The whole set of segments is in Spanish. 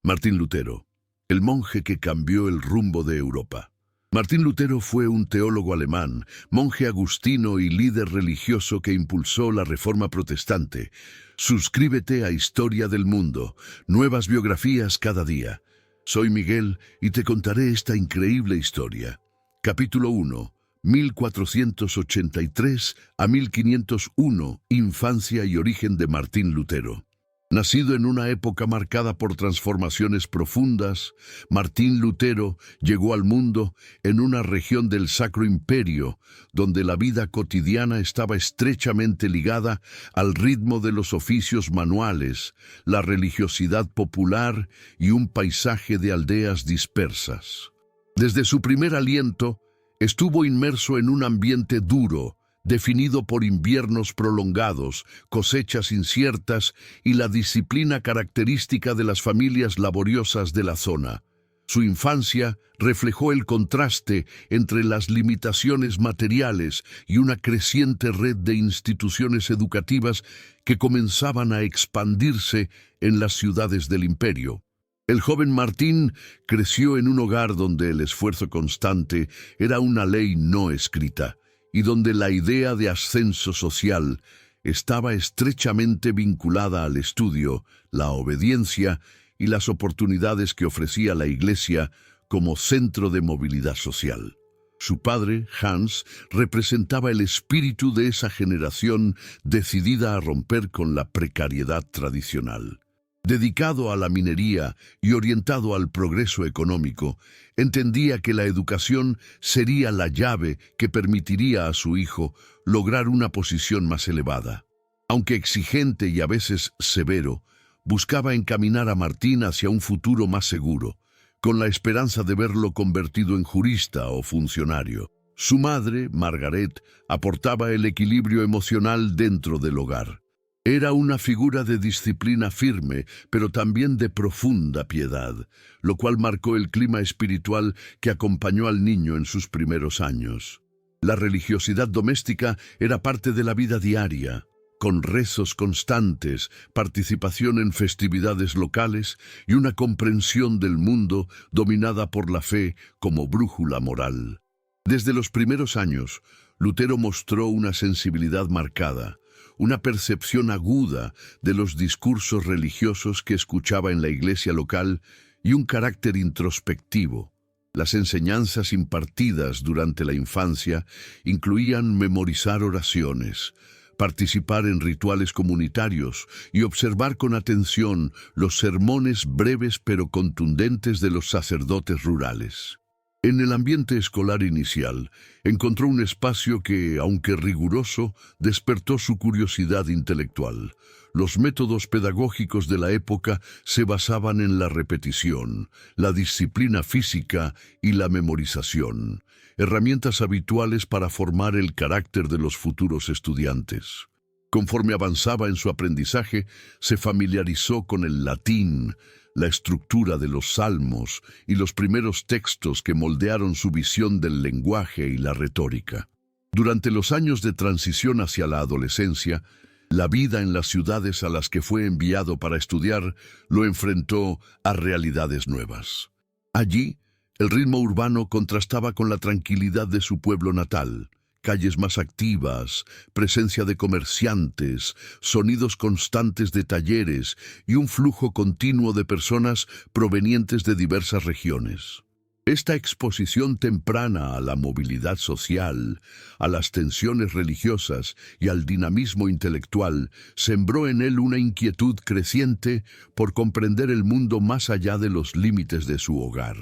Martín Lutero, el monje que cambió el rumbo de Europa. Martín Lutero fue un teólogo alemán, monje agustino y líder religioso que impulsó la Reforma Protestante. Suscríbete a Historia del Mundo, nuevas biografías cada día. Soy Miguel y te contaré esta increíble historia. Capítulo 1. 1483 a 1501, infancia y origen de Martín Lutero. Nacido en una época marcada por transformaciones profundas, Martín Lutero llegó al mundo en una región del Sacro Imperio, donde la vida cotidiana estaba estrechamente ligada al ritmo de los oficios manuales, la religiosidad popular y un paisaje de aldeas dispersas. Desde su primer aliento, estuvo inmerso en un ambiente duro, definido por inviernos prolongados, cosechas inciertas y la disciplina característica de las familias laboriosas de la zona. Su infancia reflejó el contraste entre las limitaciones materiales y una creciente red de instituciones educativas que comenzaban a expandirse en las ciudades del imperio. El joven Martín creció en un hogar donde el esfuerzo constante era una ley no escrita, y donde la idea de ascenso social estaba estrechamente vinculada al estudio, la obediencia y las oportunidades que ofrecía la Iglesia como centro de movilidad social. Su padre, Hans, representaba el espíritu de esa generación decidida a romper con la precariedad tradicional. Dedicado a la minería y orientado al progreso económico, entendía que la educación sería la llave que permitiría a su hijo lograr una posición más elevada. Aunque exigente y a veces severo, buscaba encaminar a Martín hacia un futuro más seguro, con la esperanza de verlo convertido en jurista o funcionario. Su madre, Margaret, aportaba el equilibrio emocional dentro del hogar. Era una figura de disciplina firme, pero también de profunda piedad, lo cual marcó el clima espiritual que acompañó al niño en sus primeros años. La religiosidad doméstica era parte de la vida diaria, con rezos constantes, participación en festividades locales y una comprensión del mundo dominada por la fe como brújula moral. Desde los primeros años, Lutero mostró una sensibilidad marcada, una percepción aguda de los discursos religiosos que escuchaba en la iglesia local y un carácter introspectivo. Las enseñanzas impartidas durante la infancia incluían memorizar oraciones, participar en rituales comunitarios y observar con atención los sermones breves pero contundentes de los sacerdotes rurales. En el ambiente escolar inicial, encontró un espacio que, aunque riguroso, despertó su curiosidad intelectual. Los métodos pedagógicos de la época se basaban en la repetición, la disciplina física y la memorización, herramientas habituales para formar el carácter de los futuros estudiantes. Conforme avanzaba en su aprendizaje, se familiarizó con el latín, la estructura de los salmos y los primeros textos que moldearon su visión del lenguaje y la retórica. Durante los años de transición hacia la adolescencia, la vida en las ciudades a las que fue enviado para estudiar lo enfrentó a realidades nuevas. Allí, el ritmo urbano contrastaba con la tranquilidad de su pueblo natal. Calles más activas, presencia de comerciantes, sonidos constantes de talleres y un flujo continuo de personas provenientes de diversas regiones. Esta exposición temprana a la movilidad social, a las tensiones religiosas y al dinamismo intelectual sembró en él una inquietud creciente por comprender el mundo más allá de los límites de su hogar.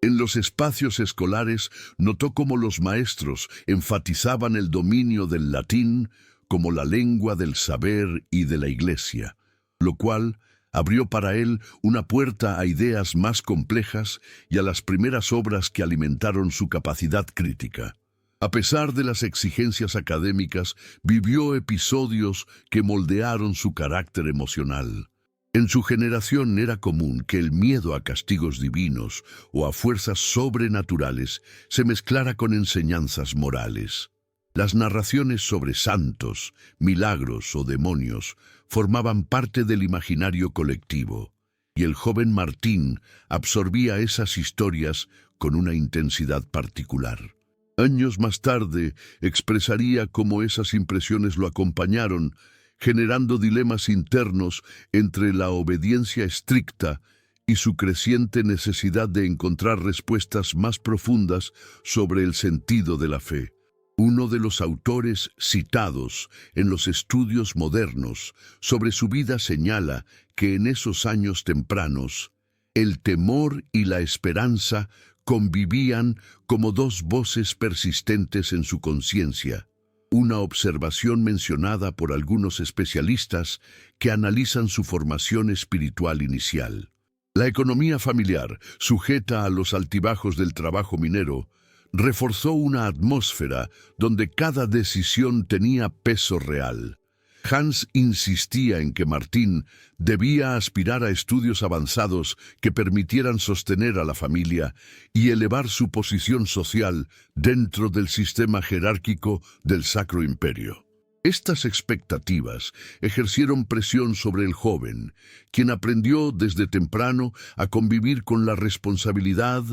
En los espacios escolares notó cómo los maestros enfatizaban el dominio del latín como la lengua del saber y de la Iglesia, lo cual abrió para él una puerta a ideas más complejas y a las primeras obras que alimentaron su capacidad crítica. A pesar de las exigencias académicas, vivió episodios que moldearon su carácter emocional. En su generación era común que el miedo a castigos divinos o a fuerzas sobrenaturales se mezclara con enseñanzas morales. Las narraciones sobre santos, milagros o demonios formaban parte del imaginario colectivo. y el joven Martín absorbía esas historias con una intensidad particular. Años más tarde expresaría cómo esas impresiones lo acompañaron, generando dilemas internos entre la obediencia estricta y su creciente necesidad de encontrar respuestas más profundas sobre el sentido de la fe. Uno de los autores citados en los estudios modernos sobre su vida señala que en esos años tempranos, el temor y la esperanza convivían como dos voces persistentes en su conciencia, una observación mencionada por algunos especialistas que analizan su formación espiritual inicial. La economía familiar, sujeta a los altibajos del trabajo minero, reforzó una atmósfera donde cada decisión tenía peso real. Hans insistía en que Martín debía aspirar a estudios avanzados que permitieran sostener a la familia y elevar su posición social dentro del sistema jerárquico del Sacro Imperio. Estas expectativas ejercieron presión sobre el joven, quien aprendió desde temprano a convivir con la responsabilidad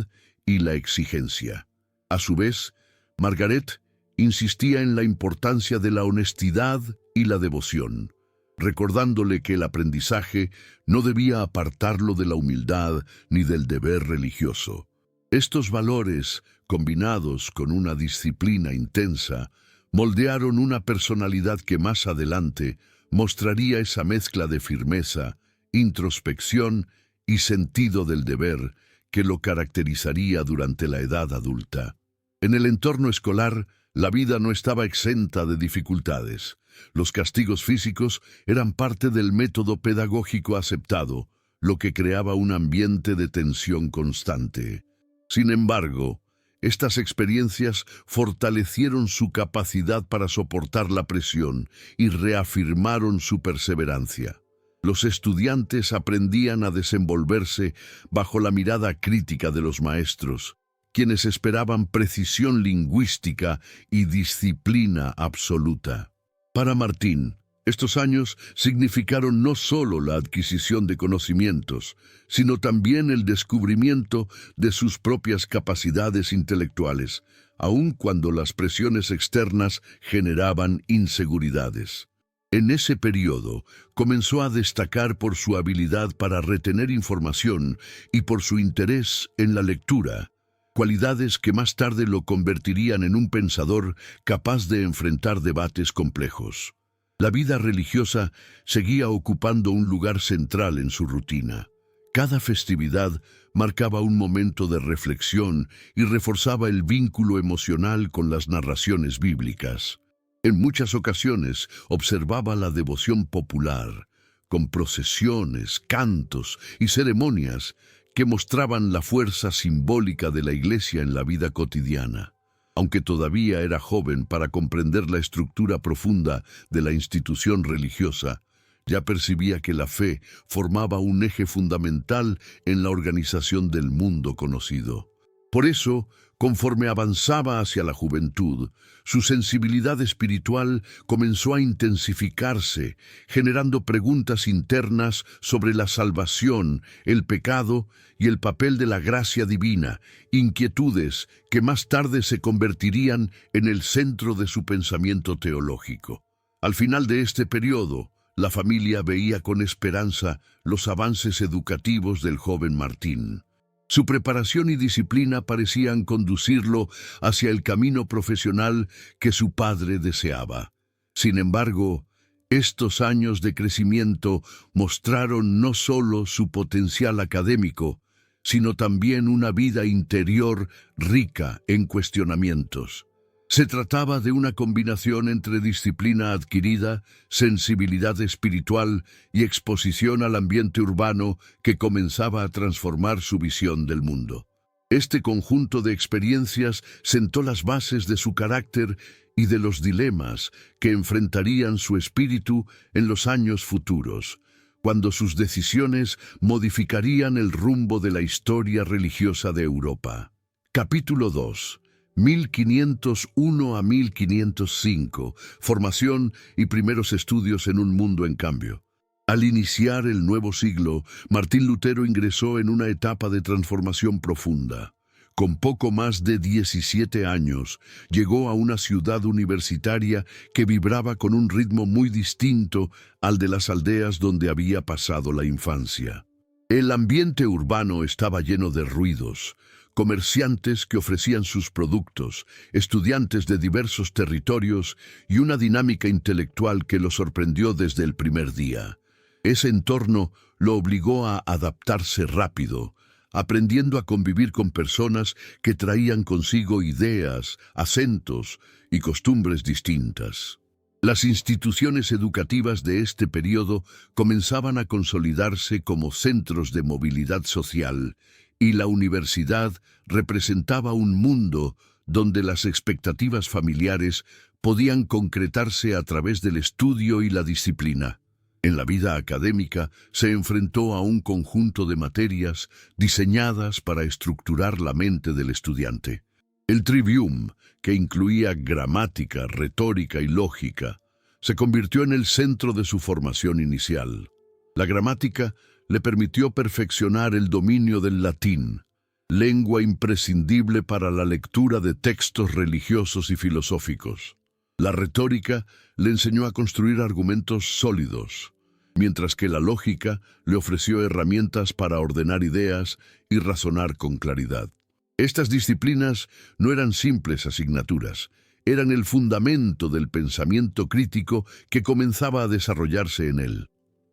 y la exigencia. A su vez, Margaret insistía en la importancia de la honestidad y la devoción, recordándole que el aprendizaje no debía apartarlo de la humildad ni del deber religioso. Estos valores, combinados con una disciplina intensa, moldearon una personalidad que más adelante mostraría esa mezcla de firmeza, introspección y sentido del deber que lo caracterizaría durante la edad adulta. En el entorno escolar, la vida no estaba exenta de dificultades. Los castigos físicos eran parte del método pedagógico aceptado, lo que creaba un ambiente de tensión constante. Sin embargo, estas experiencias fortalecieron su capacidad para soportar la presión y reafirmaron su perseverancia. Los estudiantes aprendían a desenvolverse bajo la mirada crítica de los maestros, quienes esperaban precisión lingüística y disciplina absoluta. Para Martín, estos años significaron no solo la adquisición de conocimientos, sino también el descubrimiento de sus propias capacidades intelectuales, aun cuando las presiones externas generaban inseguridades. En ese periodo, comenzó a destacar por su habilidad para retener información y por su interés en la lectura, cualidades que más tarde lo convertirían en un pensador capaz de enfrentar debates complejos. La vida religiosa seguía ocupando un lugar central en su rutina. Cada festividad marcaba un momento de reflexión y reforzaba el vínculo emocional con las narraciones bíblicas. En muchas ocasiones observaba la devoción popular, con procesiones, cantos y ceremonias que mostraban la fuerza simbólica de la Iglesia en la vida cotidiana. Aunque todavía era joven para comprender la estructura profunda de la institución religiosa, ya percibía que la fe formaba un eje fundamental en la organización del mundo conocido. Por eso, conforme avanzaba hacia la juventud, su sensibilidad espiritual comenzó a intensificarse, generando preguntas internas sobre la salvación, el pecado y el papel de la gracia divina, inquietudes que más tarde se convertirían en el centro de su pensamiento teológico. Al final de este periodo, la familia veía con esperanza los avances educativos del joven Martín. Su preparación y disciplina parecían conducirlo hacia el camino profesional que su padre deseaba. Sin embargo, estos años de crecimiento mostraron no solo su potencial académico, sino también una vida interior rica en cuestionamientos. Se trataba de una combinación entre disciplina adquirida, sensibilidad espiritual y exposición al ambiente urbano que comenzaba a transformar su visión del mundo. Este conjunto de experiencias sentó las bases de su carácter y de los dilemas que enfrentarían su espíritu en los años futuros, cuando sus decisiones modificarían el rumbo de la historia religiosa de Europa. Capítulo 2. 1501 a 1505, formación y primeros estudios en un mundo en cambio. Al iniciar el nuevo siglo, Martín Lutero ingresó en una etapa de transformación profunda. Con poco más de 17 años, llegó a una ciudad universitaria que vibraba con un ritmo muy distinto al de las aldeas donde había pasado la infancia. El ambiente urbano estaba lleno de ruidos, comerciantes que ofrecían sus productos, estudiantes de diversos territorios y una dinámica intelectual que lo sorprendió desde el primer día. Ese entorno lo obligó a adaptarse rápido, aprendiendo a convivir con personas que traían consigo ideas, acentos y costumbres distintas. Las instituciones educativas de este periodo comenzaban a consolidarse como centros de movilidad social, y la universidad representaba un mundo donde las expectativas familiares podían concretarse a través del estudio y la disciplina. En la vida académica se enfrentó a un conjunto de materias diseñadas para estructurar la mente del estudiante. El trivium, que incluía gramática, retórica y lógica, se convirtió en el centro de su formación inicial. La gramática le permitió perfeccionar el dominio del latín, lengua imprescindible para la lectura de textos religiosos y filosóficos. La retórica le enseñó a construir argumentos sólidos, mientras que la lógica le ofreció herramientas para ordenar ideas y razonar con claridad. Estas disciplinas no eran simples asignaturas, eran el fundamento del pensamiento crítico que comenzaba a desarrollarse en él.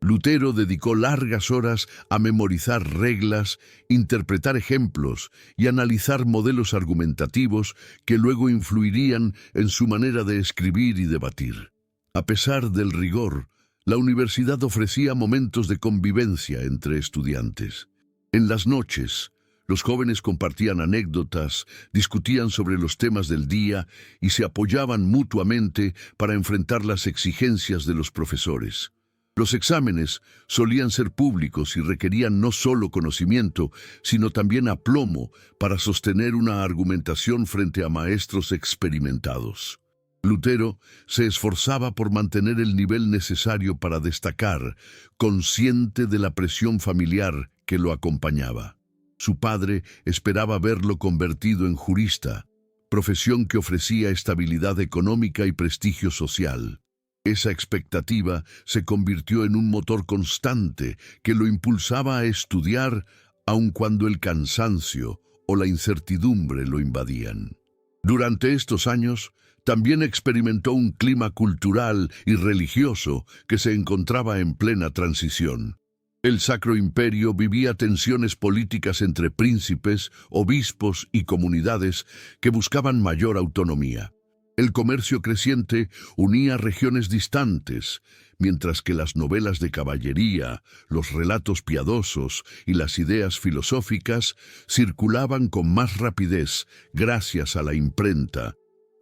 Lutero dedicó largas horas a memorizar reglas, interpretar ejemplos y analizar modelos argumentativos que luego influirían en su manera de escribir y debatir. A pesar del rigor, la universidad ofrecía momentos de convivencia entre estudiantes. En las noches, los jóvenes compartían anécdotas, discutían sobre los temas del día y se apoyaban mutuamente para enfrentar las exigencias de los profesores. Los exámenes solían ser públicos y requerían no solo conocimiento, sino también aplomo para sostener una argumentación frente a maestros experimentados. Lutero se esforzaba por mantener el nivel necesario para destacar, consciente de la presión familiar que lo acompañaba. Su padre esperaba verlo convertido en jurista, profesión que ofrecía estabilidad económica y prestigio social. Esa expectativa se convirtió en un motor constante que lo impulsaba a estudiar aun cuando el cansancio o la incertidumbre lo invadían. Durante estos años, también experimentó un clima cultural y religioso que se encontraba en plena transición. El Sacro Imperio vivía tensiones políticas entre príncipes, obispos y comunidades que buscaban mayor autonomía. El comercio creciente unía regiones distantes, mientras que las novelas de caballería, los relatos piadosos y las ideas filosóficas circulaban con más rapidez gracias a la imprenta,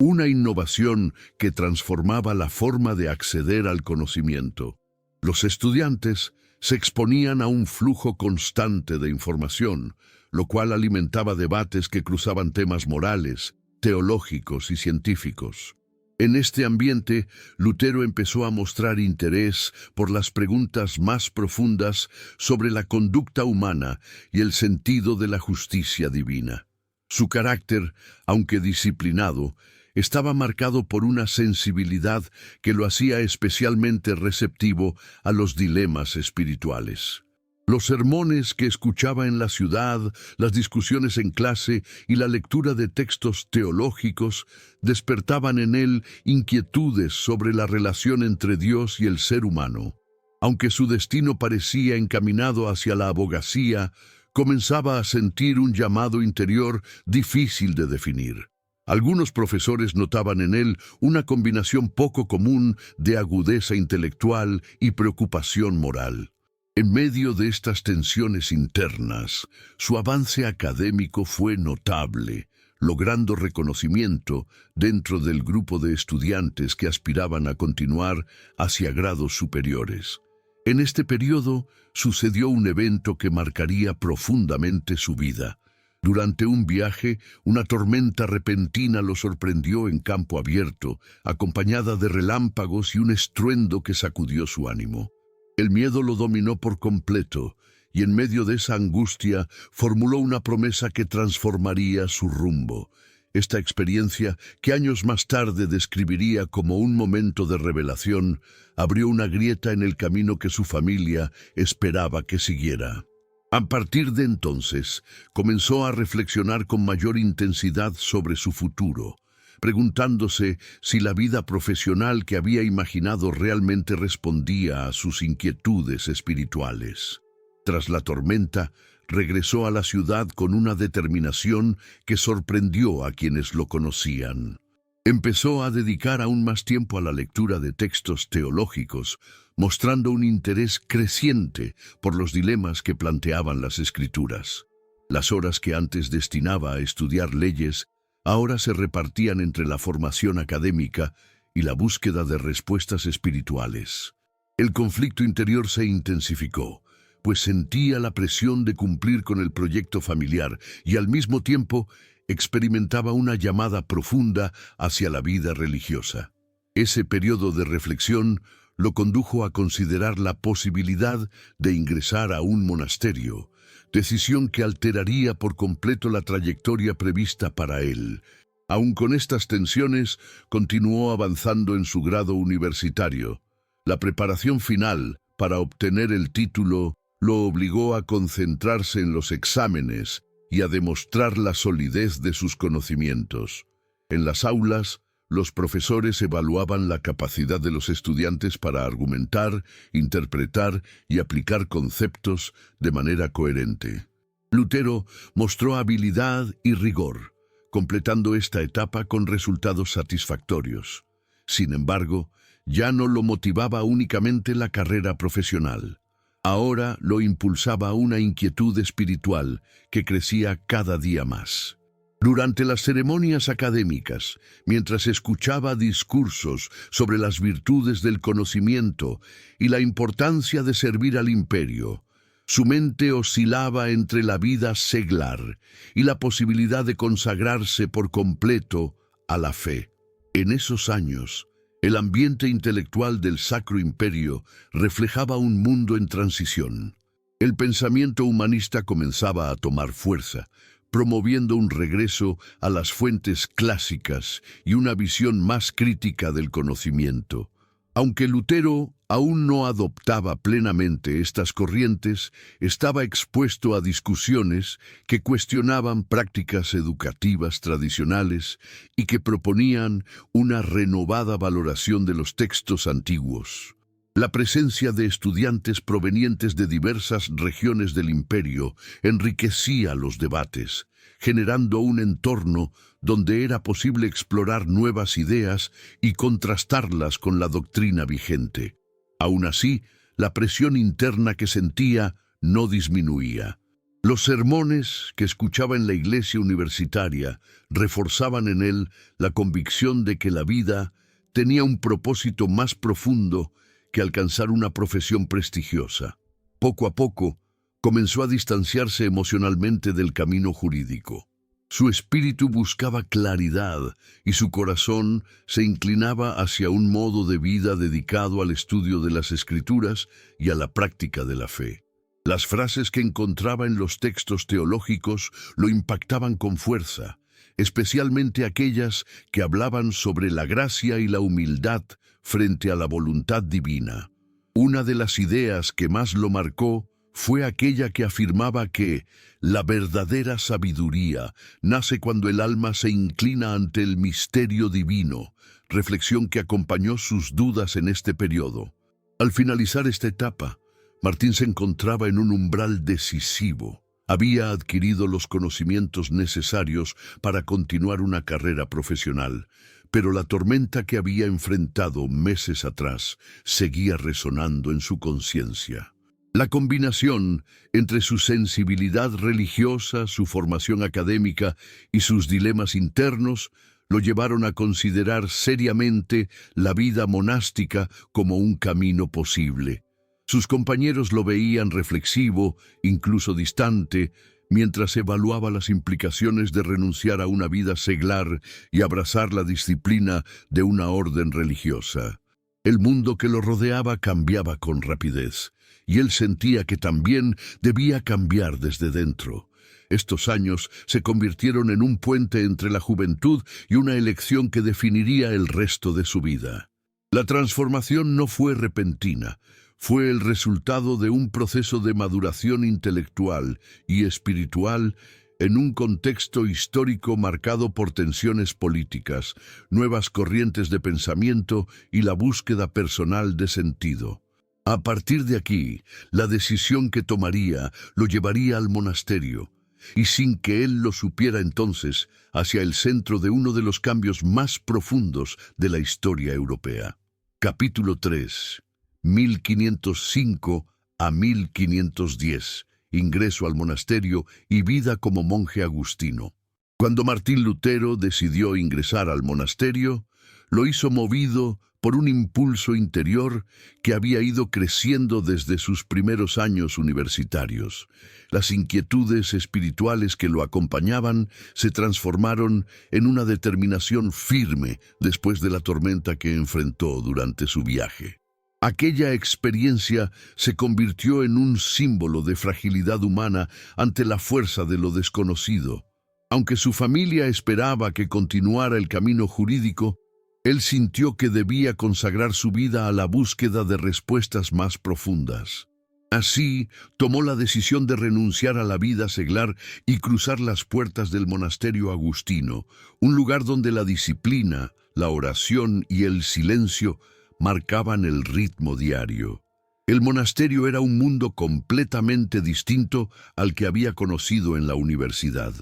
una innovación que transformaba la forma de acceder al conocimiento. Los estudiantes se exponían a un flujo constante de información, lo cual alimentaba debates que cruzaban temas morales, teológicos y científicos. En este ambiente, Lutero empezó a mostrar interés por las preguntas más profundas sobre la conducta humana y el sentido de la justicia divina. Su carácter, aunque disciplinado, estaba marcado por una sensibilidad que lo hacía especialmente receptivo a los dilemas espirituales. Los sermones que escuchaba en la ciudad, las discusiones en clase y la lectura de textos teológicos despertaban en él inquietudes sobre la relación entre Dios y el ser humano. Aunque su destino parecía encaminado hacia la abogacía, comenzaba a sentir un llamado interior difícil de definir. Algunos profesores notaban en él una combinación poco común de agudeza intelectual y preocupación moral. En medio de estas tensiones internas, su avance académico fue notable, logrando reconocimiento dentro del grupo de estudiantes que aspiraban a continuar hacia grados superiores. En este periodo sucedió un evento que marcaría profundamente su vida. Durante un viaje, una tormenta repentina lo sorprendió en campo abierto, acompañada de relámpagos y un estruendo que sacudió su ánimo. El miedo lo dominó por completo, y en medio de esa angustia formuló una promesa que transformaría su rumbo. Esta experiencia, que años más tarde describiría como un momento de revelación, abrió una grieta en el camino que su familia esperaba que siguiera. A partir de entonces, comenzó a reflexionar con mayor intensidad sobre su futuro, preguntándose si la vida profesional que había imaginado realmente respondía a sus inquietudes espirituales. Tras la tormenta, regresó a la ciudad con una determinación que sorprendió a quienes lo conocían. Empezó a dedicar aún más tiempo a la lectura de textos teológicos, mostrando un interés creciente por los dilemas que planteaban las Escrituras. Las horas que antes destinaba a estudiar leyes, ahora se repartían entre la formación académica y la búsqueda de respuestas espirituales. El conflicto interior se intensificó, pues sentía la presión de cumplir con el proyecto familiar y al mismo tiempo experimentaba una llamada profunda hacia la vida religiosa. Ese periodo de reflexión lo condujo a considerar la posibilidad de ingresar a un monasterio, decisión que alteraría por completo la trayectoria prevista para él. Aun con estas tensiones, continuó avanzando en su grado universitario. La preparación final para obtener el título lo obligó a concentrarse en los exámenes y a demostrar la solidez de sus conocimientos. En las aulas, los profesores evaluaban la capacidad de los estudiantes para argumentar, interpretar y aplicar conceptos de manera coherente. Lutero mostró habilidad y rigor, completando esta etapa con resultados satisfactorios. Sin embargo, ya no lo motivaba únicamente la carrera profesional. Ahora lo impulsaba una inquietud espiritual que crecía cada día más. Durante las ceremonias académicas, mientras escuchaba discursos sobre las virtudes del conocimiento y la importancia de servir al imperio, su mente oscilaba entre la vida seglar y la posibilidad de consagrarse por completo a la fe. En esos años, el ambiente intelectual del Sacro Imperio reflejaba un mundo en transición. El pensamiento humanista comenzaba a tomar fuerza, promoviendo un regreso a las fuentes clásicas y una visión más crítica del conocimiento. Aunque Lutero aún no adoptaba plenamente estas corrientes, estaba expuesto a discusiones que cuestionaban prácticas educativas tradicionales y que proponían una renovada valoración de los textos antiguos. La presencia de estudiantes provenientes de diversas regiones del imperio enriquecía los debates, generando un entorno donde era posible explorar nuevas ideas y contrastarlas con la doctrina vigente. Aún así, la presión interna que sentía no disminuía. Los sermones que escuchaba en la iglesia universitaria reforzaban en él la convicción de que la vida tenía un propósito más profundo que alcanzar una profesión prestigiosa. Poco a poco, comenzó a distanciarse emocionalmente del camino jurídico. Su espíritu buscaba claridad y su corazón se inclinaba hacia un modo de vida dedicado al estudio de las Escrituras y a la práctica de la fe. Las frases que encontraba en los textos teológicos lo impactaban con fuerza, especialmente aquellas que hablaban sobre la gracia y la humildad frente a la voluntad divina. Una de las ideas que más lo marcó fue aquella que afirmaba que la verdadera sabiduría nace cuando el alma se inclina ante el misterio divino, reflexión que acompañó sus dudas en este periodo. Al finalizar esta etapa, Martín se encontraba en un umbral decisivo. Había adquirido los conocimientos necesarios para continuar una carrera profesional, pero la tormenta que había enfrentado meses atrás seguía resonando en su conciencia. La combinación entre su sensibilidad religiosa, su formación académica y sus dilemas internos lo llevaron a considerar seriamente la vida monástica como un camino posible. Sus compañeros lo veían reflexivo, incluso distante, mientras evaluaba las implicaciones de renunciar a una vida seglar y abrazar la disciplina de una orden religiosa. El mundo que lo rodeaba cambiaba con rapidez, y él sentía que también debía cambiar desde dentro. Estos años se convirtieron en un puente entre la juventud y una elección que definiría el resto de su vida. La transformación no fue repentina, fue el resultado de un proceso de maduración intelectual y espiritual en un contexto histórico marcado por tensiones políticas, nuevas corrientes de pensamiento y la búsqueda personal de sentido. A partir de aquí, la decisión que tomaría lo llevaría al monasterio, y sin que él lo supiera entonces, hacia el centro de uno de los cambios más profundos de la historia europea. Capítulo 3. 1505 a 1510. Ingreso al monasterio y vida como monje agustino. Cuando Martín Lutero decidió ingresar al monasterio, lo hizo movido por un impulso interior que había ido creciendo desde sus primeros años universitarios. Las inquietudes espirituales que lo acompañaban se transformaron en una determinación firme después de la tormenta que enfrentó durante su viaje. Aquella experiencia se convirtió en un símbolo de fragilidad humana ante la fuerza de lo desconocido. Aunque su familia esperaba que continuara el camino jurídico, él sintió que debía consagrar su vida a la búsqueda de respuestas más profundas. Así, tomó la decisión de renunciar a la vida seglar y cruzar las puertas del monasterio agustino, un lugar donde la disciplina, la oración y el silencio marcaban el ritmo diario. El monasterio era un mundo completamente distinto al que había conocido en la universidad.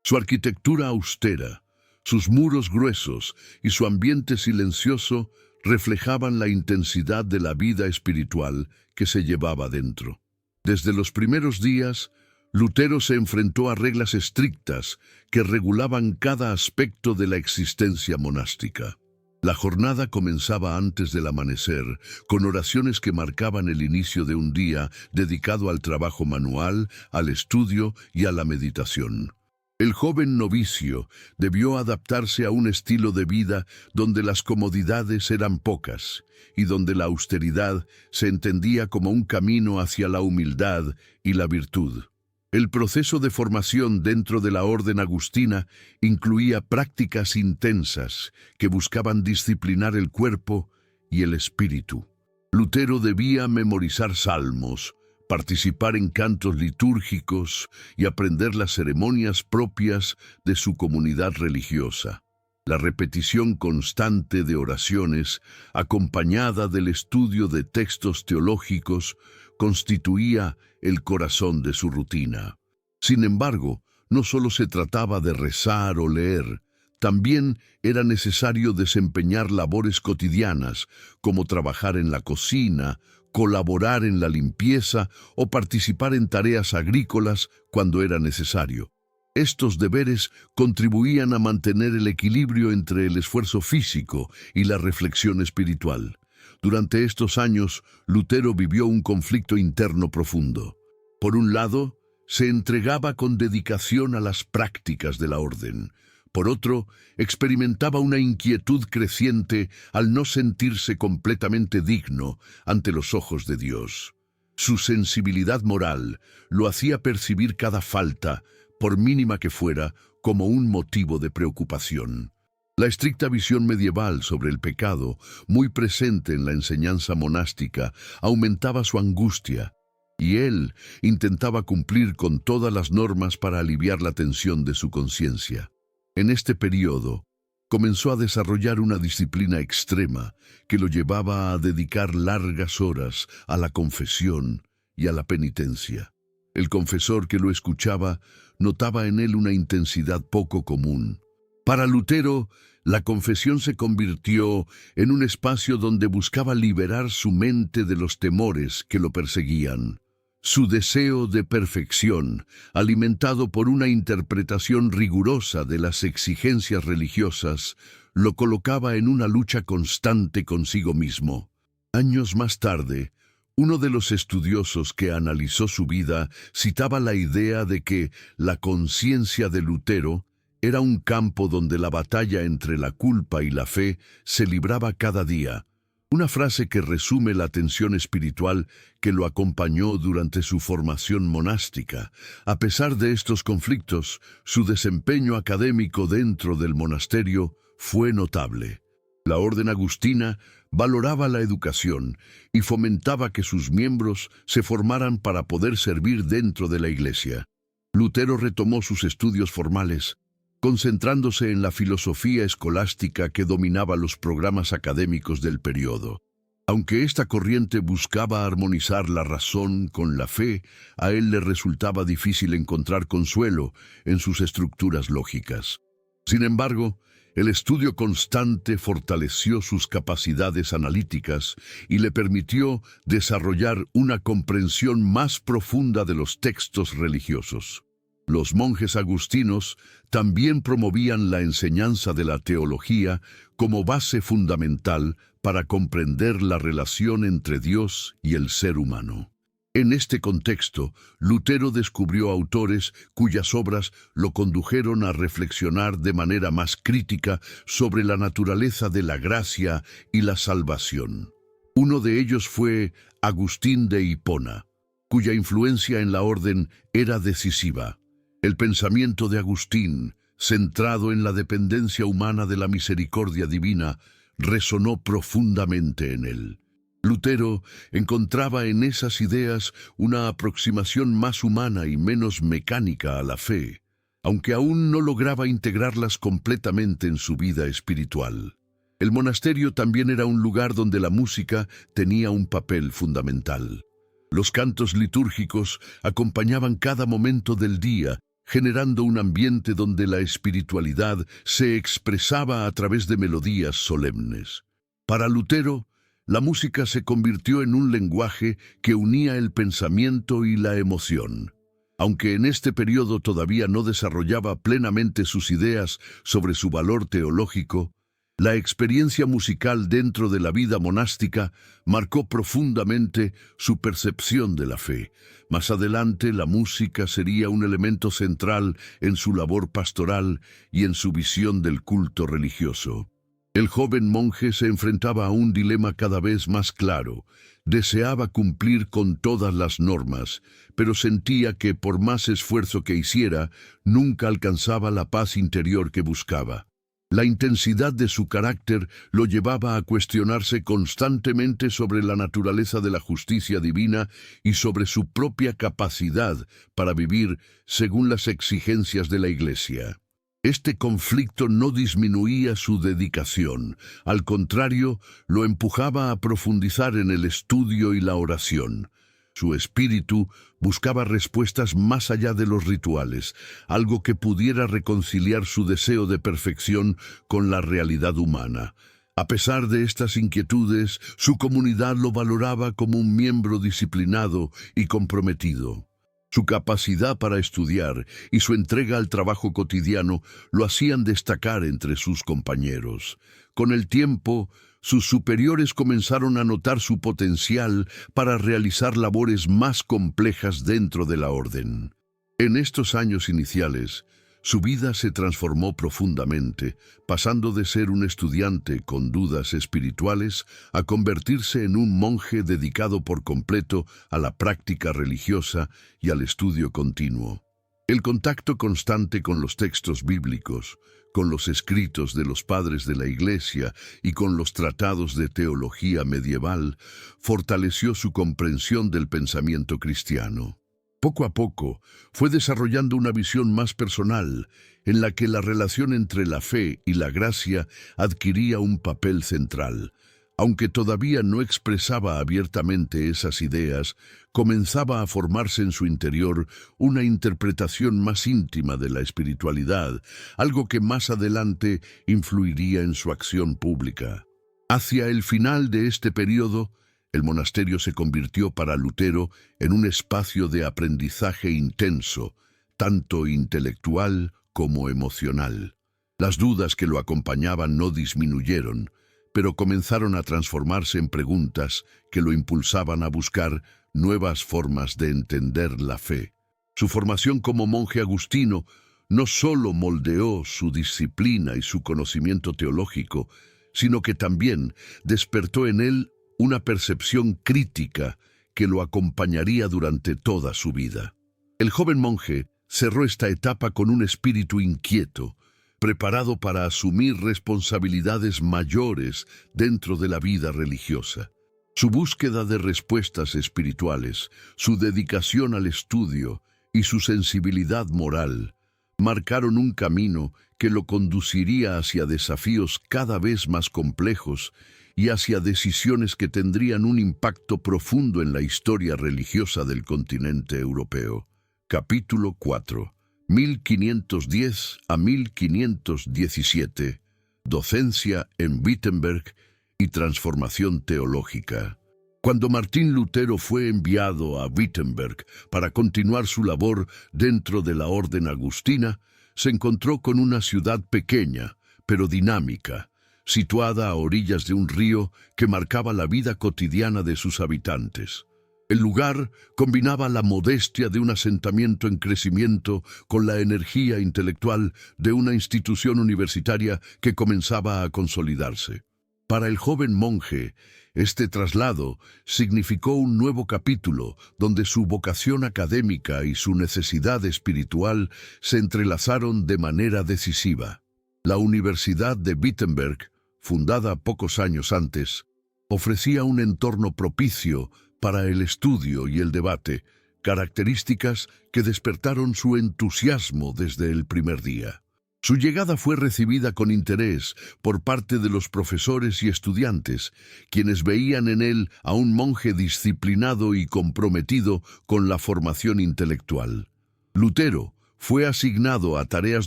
Su arquitectura austera, sus muros gruesos y su ambiente silencioso reflejaban la intensidad de la vida espiritual que se llevaba dentro. Desde los primeros días, Lutero se enfrentó a reglas estrictas que regulaban cada aspecto de la existencia monástica. La jornada comenzaba antes del amanecer, con oraciones que marcaban el inicio de un día dedicado al trabajo manual, al estudio y a la meditación. El joven novicio debió adaptarse a un estilo de vida donde las comodidades eran pocas y donde la austeridad se entendía como un camino hacia la humildad y la virtud. El proceso de formación dentro de la orden agustina incluía prácticas intensas que buscaban disciplinar el cuerpo y el espíritu. Lutero debía memorizar salmos, participar en cantos litúrgicos y aprender las ceremonias propias de su comunidad religiosa. La repetición constante de oraciones, acompañada del estudio de textos teológicos, constituía el corazón de su rutina. Sin embargo, no solo se trataba de rezar o leer, también era necesario desempeñar labores cotidianas, como trabajar en la cocina, colaborar en la limpieza o participar en tareas agrícolas cuando era necesario. Estos deberes contribuían a mantener el equilibrio entre el esfuerzo físico y la reflexión espiritual. Durante estos años, Lutero vivió un conflicto interno profundo. Por un lado, se entregaba con dedicación a las prácticas de la orden. Por otro, experimentaba una inquietud creciente al no sentirse completamente digno ante los ojos de Dios. Su sensibilidad moral lo hacía percibir cada falta, por mínima que fuera, como un motivo de preocupación. La estricta visión medieval sobre el pecado, muy presente en la enseñanza monástica, aumentaba su angustia, y él intentaba cumplir con todas las normas para aliviar la tensión de su conciencia. En este periodo, comenzó a desarrollar una disciplina extrema que lo llevaba a dedicar largas horas a la confesión y a la penitencia. El confesor que lo escuchaba notaba en él una intensidad poco común. Para Lutero, la confesión se convirtió en un espacio donde buscaba liberar su mente de los temores que lo perseguían. Su deseo de perfección, alimentado por una interpretación rigurosa de las exigencias religiosas, lo colocaba en una lucha constante consigo mismo. Años más tarde, uno de los estudiosos que analizó su vida citaba la idea de que la conciencia de Lutero era un campo donde la batalla entre la culpa y la fe se libraba cada día, Una frase que resume la tensión espiritual que lo acompañó durante su formación monástica. A pesar de estos conflictos, su desempeño académico dentro del monasterio fue notable. La orden agustina valoraba la educación y fomentaba que sus miembros se formaran para poder servir dentro de la Iglesia. Lutero retomó sus estudios formales, concentrándose en la filosofía escolástica que dominaba los programas académicos del período. Aunque esta corriente buscaba armonizar la razón con la fe, a él le resultaba difícil encontrar consuelo en sus estructuras lógicas. Sin embargo, el estudio constante fortaleció sus capacidades analíticas y le permitió desarrollar una comprensión más profunda de los textos religiosos. Los monjes agustinos también promovían la enseñanza de la teología como base fundamental para comprender la relación entre Dios y el ser humano. En este contexto, Lutero descubrió autores cuyas obras lo condujeron a reflexionar de manera más crítica sobre la naturaleza de la gracia y la salvación. Uno de ellos fue Agustín de Hipona, cuya influencia en la orden era decisiva. El pensamiento de Agustín, centrado en la dependencia humana de la misericordia divina, resonó profundamente en él. Lutero encontraba en esas ideas una aproximación más humana y menos mecánica a la fe, aunque aún no lograba integrarlas completamente en su vida espiritual. El monasterio también era un lugar donde la música tenía un papel fundamental. Los cantos litúrgicos acompañaban cada momento del día, generando un ambiente donde la espiritualidad se expresaba a través de melodías solemnes. Para Lutero, la música se convirtió en un lenguaje que unía el pensamiento y la emoción. Aunque en este periodo todavía no desarrollaba plenamente sus ideas sobre su valor teológico, la experiencia musical dentro de la vida monástica marcó profundamente su percepción de la fe. Más adelante, la música sería un elemento central en su labor pastoral y en su visión del culto religioso. El joven monje se enfrentaba a un dilema cada vez más claro. Deseaba cumplir con todas las normas, pero sentía que por más esfuerzo que hiciera, nunca alcanzaba la paz interior que buscaba. La intensidad de su carácter lo llevaba a cuestionarse constantemente sobre la naturaleza de la justicia divina y sobre su propia capacidad para vivir según las exigencias de la Iglesia. Este conflicto no disminuía su dedicación, al contrario, lo empujaba a profundizar en el estudio y la oración. Su espíritu buscaba respuestas más allá de los rituales, algo que pudiera reconciliar su deseo de perfección con la realidad humana. A pesar de estas inquietudes, su comunidad lo valoraba como un miembro disciplinado y comprometido. Su capacidad para estudiar y su entrega al trabajo cotidiano lo hacían destacar entre sus compañeros. Con el tiempo, sus superiores comenzaron a notar su potencial para realizar labores más complejas dentro de la orden. En estos años iniciales, su vida se transformó profundamente, pasando de ser un estudiante con dudas espirituales a convertirse en un monje dedicado por completo a la práctica religiosa y al estudio continuo. El contacto constante con los textos bíblicos, con los escritos de los padres de la Iglesia y con los tratados de teología medieval, fortaleció su comprensión del pensamiento cristiano. Poco a poco, fue desarrollando una visión más personal, en la que la relación entre la fe y la gracia adquiría un papel central. Aunque todavía no expresaba abiertamente esas ideas, comenzaba a formarse en su interior una interpretación más íntima de la espiritualidad, algo que más adelante influiría en su acción pública. Hacia el final de este periodo, el monasterio se convirtió para Lutero en un espacio de aprendizaje intenso, tanto intelectual como emocional. Las dudas que lo acompañaban no disminuyeron, pero comenzaron a transformarse en preguntas que lo impulsaban a buscar nuevas formas de entender la fe. Su formación como monje agustino no solo moldeó su disciplina y su conocimiento teológico, sino que también despertó en él una percepción crítica que lo acompañaría durante toda su vida. El joven monje cerró esta etapa con un espíritu inquieto, preparado para asumir responsabilidades mayores dentro de la vida religiosa. Su búsqueda de respuestas espirituales, su dedicación al estudio y su sensibilidad moral marcaron un camino que lo conduciría hacia desafíos cada vez más complejos y hacia decisiones que tendrían un impacto profundo en la historia religiosa del continente europeo. Capítulo 4. 1510 a 1517. Docencia en Wittenberg y transformación teológica. Cuando Martín Lutero fue enviado a Wittenberg para continuar su labor dentro de la Orden Agustina, se encontró con una ciudad pequeña, pero dinámica, situada a orillas de un río que marcaba la vida cotidiana de sus habitantes. El lugar combinaba la modestia de un asentamiento en crecimiento con la energía intelectual de una institución universitaria que comenzaba a consolidarse. Para el joven monje, este traslado significó un nuevo capítulo donde su vocación académica y su necesidad espiritual se entrelazaron de manera decisiva. La Universidad de Wittenberg, fundada pocos años antes, ofrecía un entorno propicio para el estudio y el debate, características que despertaron su entusiasmo desde el primer día. Su llegada fue recibida con interés por parte de los profesores y estudiantes, quienes veían en él a un monje disciplinado y comprometido con la formación intelectual. Lutero fue asignado a tareas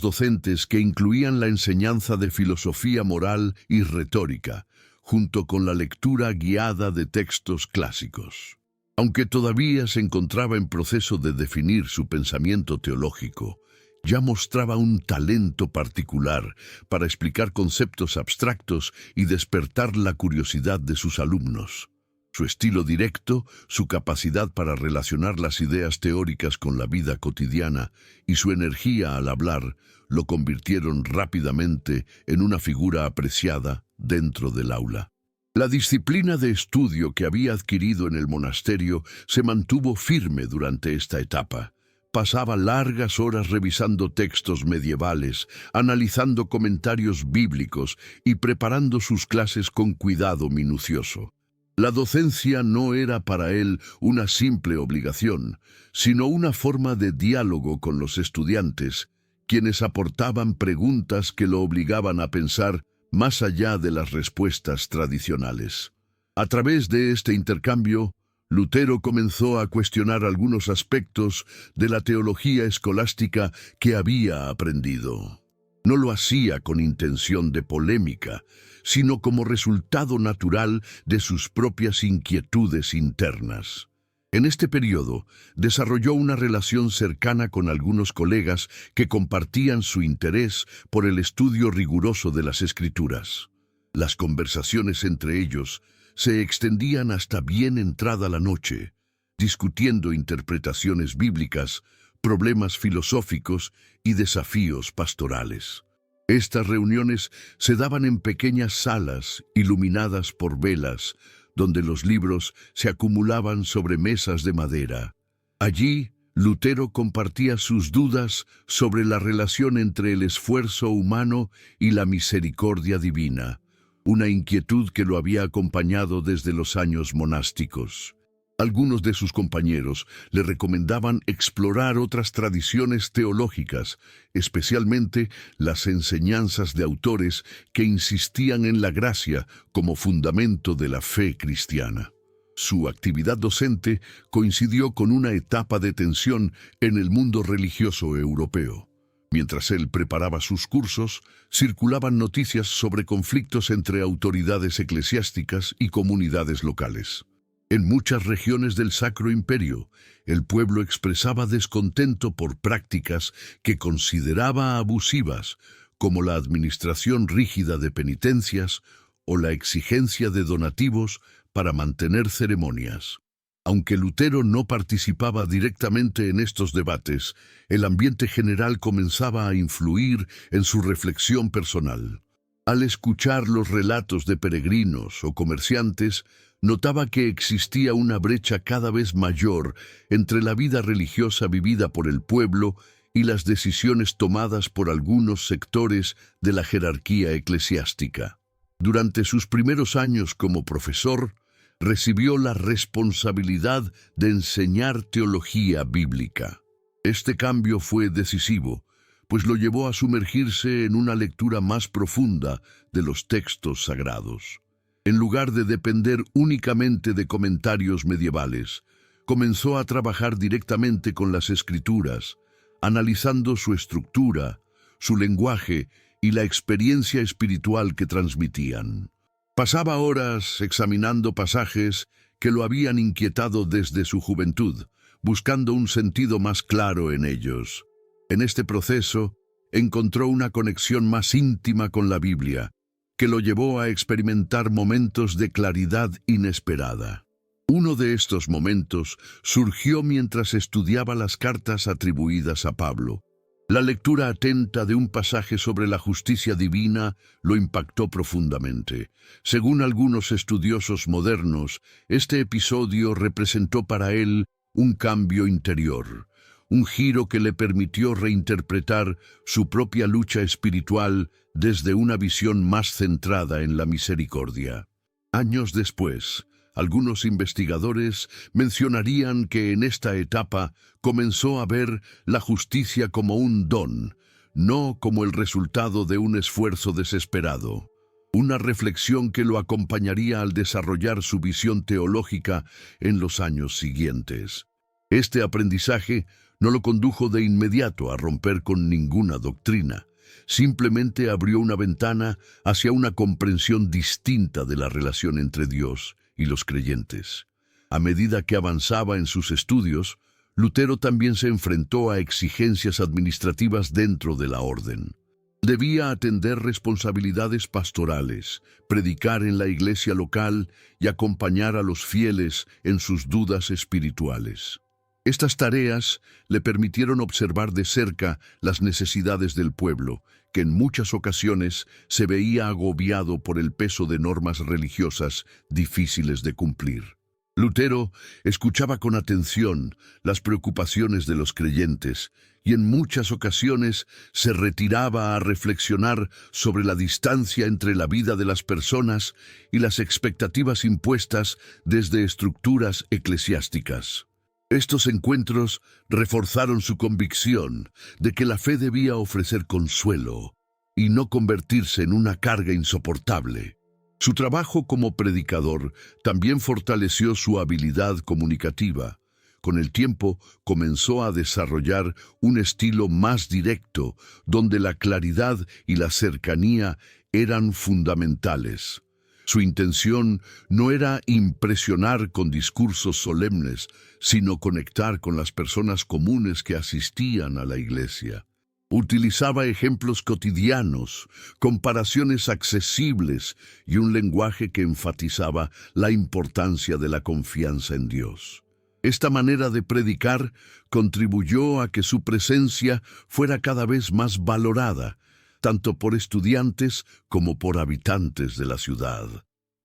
docentes que incluían la enseñanza de filosofía moral y retórica, junto con la lectura guiada de textos clásicos. Aunque todavía se encontraba en proceso de definir su pensamiento teológico, ya mostraba un talento particular para explicar conceptos abstractos y despertar la curiosidad de sus alumnos. Su estilo directo, su capacidad para relacionar las ideas teóricas con la vida cotidiana y su energía al hablar lo convirtieron rápidamente en una figura apreciada dentro del aula. La disciplina de estudio que había adquirido en el monasterio se mantuvo firme durante esta etapa. Pasaba largas horas revisando textos medievales, analizando comentarios bíblicos y preparando sus clases con cuidado minucioso. La docencia no era para él una simple obligación, sino una forma de diálogo con los estudiantes, quienes aportaban preguntas que lo obligaban a pensar más allá de las respuestas tradicionales. A través de este intercambio, Lutero comenzó a cuestionar algunos aspectos de la teología escolástica que había aprendido. No lo hacía con intención de polémica, sino como resultado natural de sus propias inquietudes internas. En este periodo, desarrolló una relación cercana con algunos colegas que compartían su interés por el estudio riguroso de las Escrituras. Las conversaciones entre ellos se extendían hasta bien entrada la noche, discutiendo interpretaciones bíblicas, problemas filosóficos y desafíos pastorales. Estas reuniones se daban en pequeñas salas iluminadas por velas, donde los libros se acumulaban sobre mesas de madera. Allí, Lutero compartía sus dudas sobre la relación entre el esfuerzo humano y la misericordia divina, una inquietud que lo había acompañado desde los años monásticos. Algunos de sus compañeros le recomendaban explorar otras tradiciones teológicas, especialmente las enseñanzas de autores que insistían en la gracia como fundamento de la fe cristiana. Su actividad docente coincidió con una etapa de tensión en el mundo religioso europeo. Mientras él preparaba sus cursos, circulaban noticias sobre conflictos entre autoridades eclesiásticas y comunidades locales. En muchas regiones del Sacro Imperio, el pueblo expresaba descontento por prácticas que consideraba abusivas, como la administración rígida de penitencias o la exigencia de donativos para mantener ceremonias. Aunque Lutero no participaba directamente en estos debates, el ambiente general comenzaba a influir en su reflexión personal. Al escuchar los relatos de peregrinos o comerciantes, notaba que existía una brecha cada vez mayor entre la vida religiosa vivida por el pueblo y las decisiones tomadas por algunos sectores de la jerarquía eclesiástica. Durante sus primeros años como profesor, recibió la responsabilidad de enseñar teología bíblica. Este cambio fue decisivo, pues lo llevó a sumergirse en una lectura más profunda de los textos sagrados. En lugar de depender únicamente de comentarios medievales, comenzó a trabajar directamente con las Escrituras, analizando su estructura, su lenguaje y la experiencia espiritual que transmitían. Pasaba horas examinando pasajes que lo habían inquietado desde su juventud, buscando un sentido más claro en ellos. En este proceso, encontró una conexión más íntima con la Biblia, que lo llevó a experimentar momentos de claridad inesperada. Uno de estos momentos surgió mientras estudiaba las cartas atribuidas a Pablo. La lectura atenta de un pasaje sobre la justicia divina lo impactó profundamente. Según algunos estudiosos modernos, este episodio representó para él un cambio interior, un giro que le permitió reinterpretar su propia lucha espiritual desde una visión más centrada en la misericordia. Años después, algunos investigadores mencionarían que en esta etapa comenzó a ver la justicia como un don, no como el resultado de un esfuerzo desesperado. Una reflexión que lo acompañaría al desarrollar su visión teológica en los años siguientes. Este aprendizaje no lo condujo de inmediato a romper con ninguna doctrina. Simplemente abrió una ventana hacia una comprensión distinta de la relación entre Dios y los creyentes. A medida que avanzaba en sus estudios, Lutero también se enfrentó a exigencias administrativas dentro de la orden. Debía atender responsabilidades pastorales, predicar en la iglesia local y acompañar a los fieles en sus dudas espirituales. Estas tareas le permitieron observar de cerca las necesidades del pueblo, que en muchas ocasiones se veía agobiado por el peso de normas religiosas difíciles de cumplir. Lutero escuchaba con atención las preocupaciones de los creyentes y en muchas ocasiones se retiraba a reflexionar sobre la distancia entre la vida de las personas y las expectativas impuestas desde estructuras eclesiásticas. Estos encuentros reforzaron su convicción de que la fe debía ofrecer consuelo y no convertirse en una carga insoportable. Su trabajo como predicador también fortaleció su habilidad comunicativa. Con el tiempo comenzó a desarrollar un estilo más directo, donde la claridad y la cercanía eran fundamentales. Su intención no era impresionar con discursos solemnes, sino conectar con las personas comunes que asistían a la iglesia. Utilizaba ejemplos cotidianos, comparaciones accesibles y un lenguaje que enfatizaba la importancia de la confianza en Dios. Esta manera de predicar contribuyó a que su presencia fuera cada vez más valorada, tanto por estudiantes como por habitantes de la ciudad.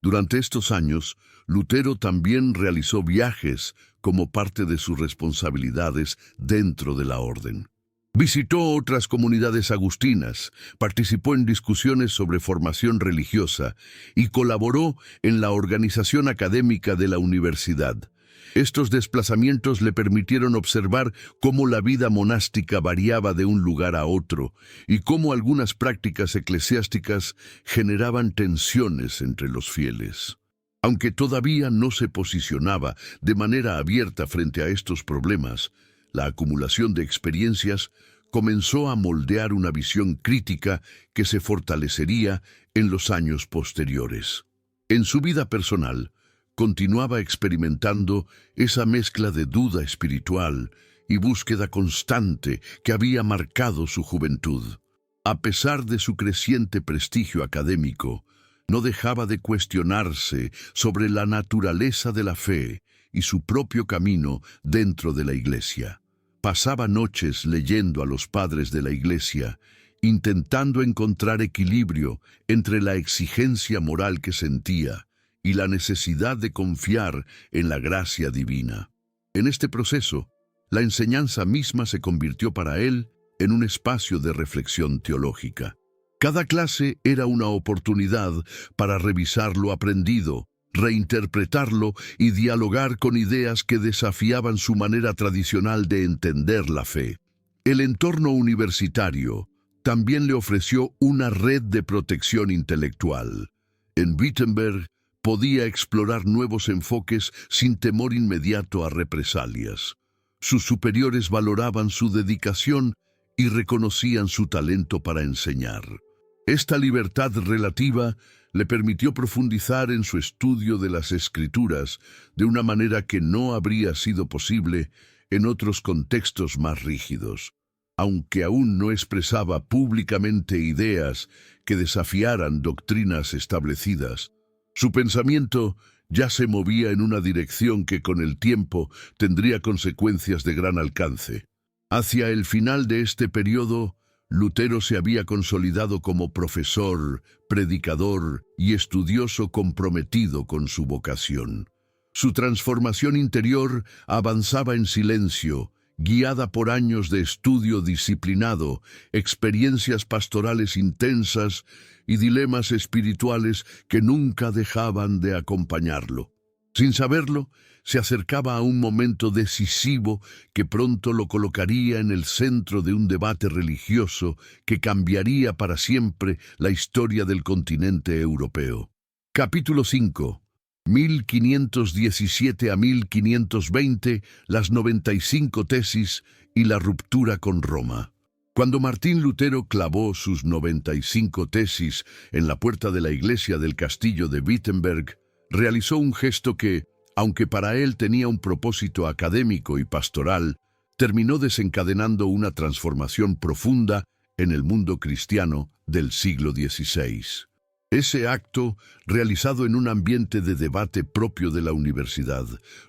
Durante estos años, Lutero también realizó viajes como parte de sus responsabilidades dentro de la orden. Visitó otras comunidades agustinas, participó en discusiones sobre formación religiosa y colaboró en la organización académica de la universidad. Estos desplazamientos le permitieron observar cómo la vida monástica variaba de un lugar a otro y cómo algunas prácticas eclesiásticas generaban tensiones entre los fieles. Aunque todavía no se posicionaba de manera abierta frente a estos problemas, la acumulación de experiencias comenzó a moldear una visión crítica que se fortalecería en los años posteriores. En su vida personal, continuaba experimentando esa mezcla de duda espiritual y búsqueda constante que había marcado su juventud. A pesar de su creciente prestigio académico, no dejaba de cuestionarse sobre la naturaleza de la fe y su propio camino dentro de la iglesia. Pasaba noches leyendo a los padres de la iglesia intentando encontrar equilibrio entre la exigencia moral que sentía y la necesidad de confiar en la gracia divina. En este proceso, la enseñanza misma se convirtió para él en un espacio de reflexión teológica. Cada clase era una oportunidad para revisar lo aprendido, reinterpretarlo y dialogar con ideas que desafiaban su manera tradicional de entender la fe. El entorno universitario también le ofreció una red de protección intelectual. En Wittenberg podía explorar nuevos enfoques sin temor inmediato a represalias. Sus superiores valoraban su dedicación y reconocían su talento para enseñar. Esta libertad relativa le permitió profundizar en su estudio de las Escrituras de una manera que no habría sido posible en otros contextos más rígidos. Aunque aún no expresaba públicamente ideas que desafiaran doctrinas establecidas, su pensamiento ya se movía en una dirección que con el tiempo tendría consecuencias de gran alcance. Hacia el final de este periodo, Lutero se había consolidado como profesor, predicador y estudioso comprometido con su vocación. Su transformación interior avanzaba en silencio, guiada por años de estudio disciplinado, experiencias pastorales intensas y dilemas espirituales que nunca dejaban de acompañarlo. Sin saberlo, se acercaba a un momento decisivo que pronto lo colocaría en el centro de un debate religioso que cambiaría para siempre la historia del continente europeo. Capítulo 5. 1517 a 1520, las 95 tesis y la ruptura con Roma. Cuando Martín Lutero clavó sus 95 tesis en la puerta de la iglesia del castillo de Wittenberg, realizó un gesto que, aunque para él tenía un propósito académico y pastoral, terminó desencadenando una transformación profunda en el mundo cristiano del siglo XVI. Ese acto, realizado en un ambiente de debate propio de la universidad,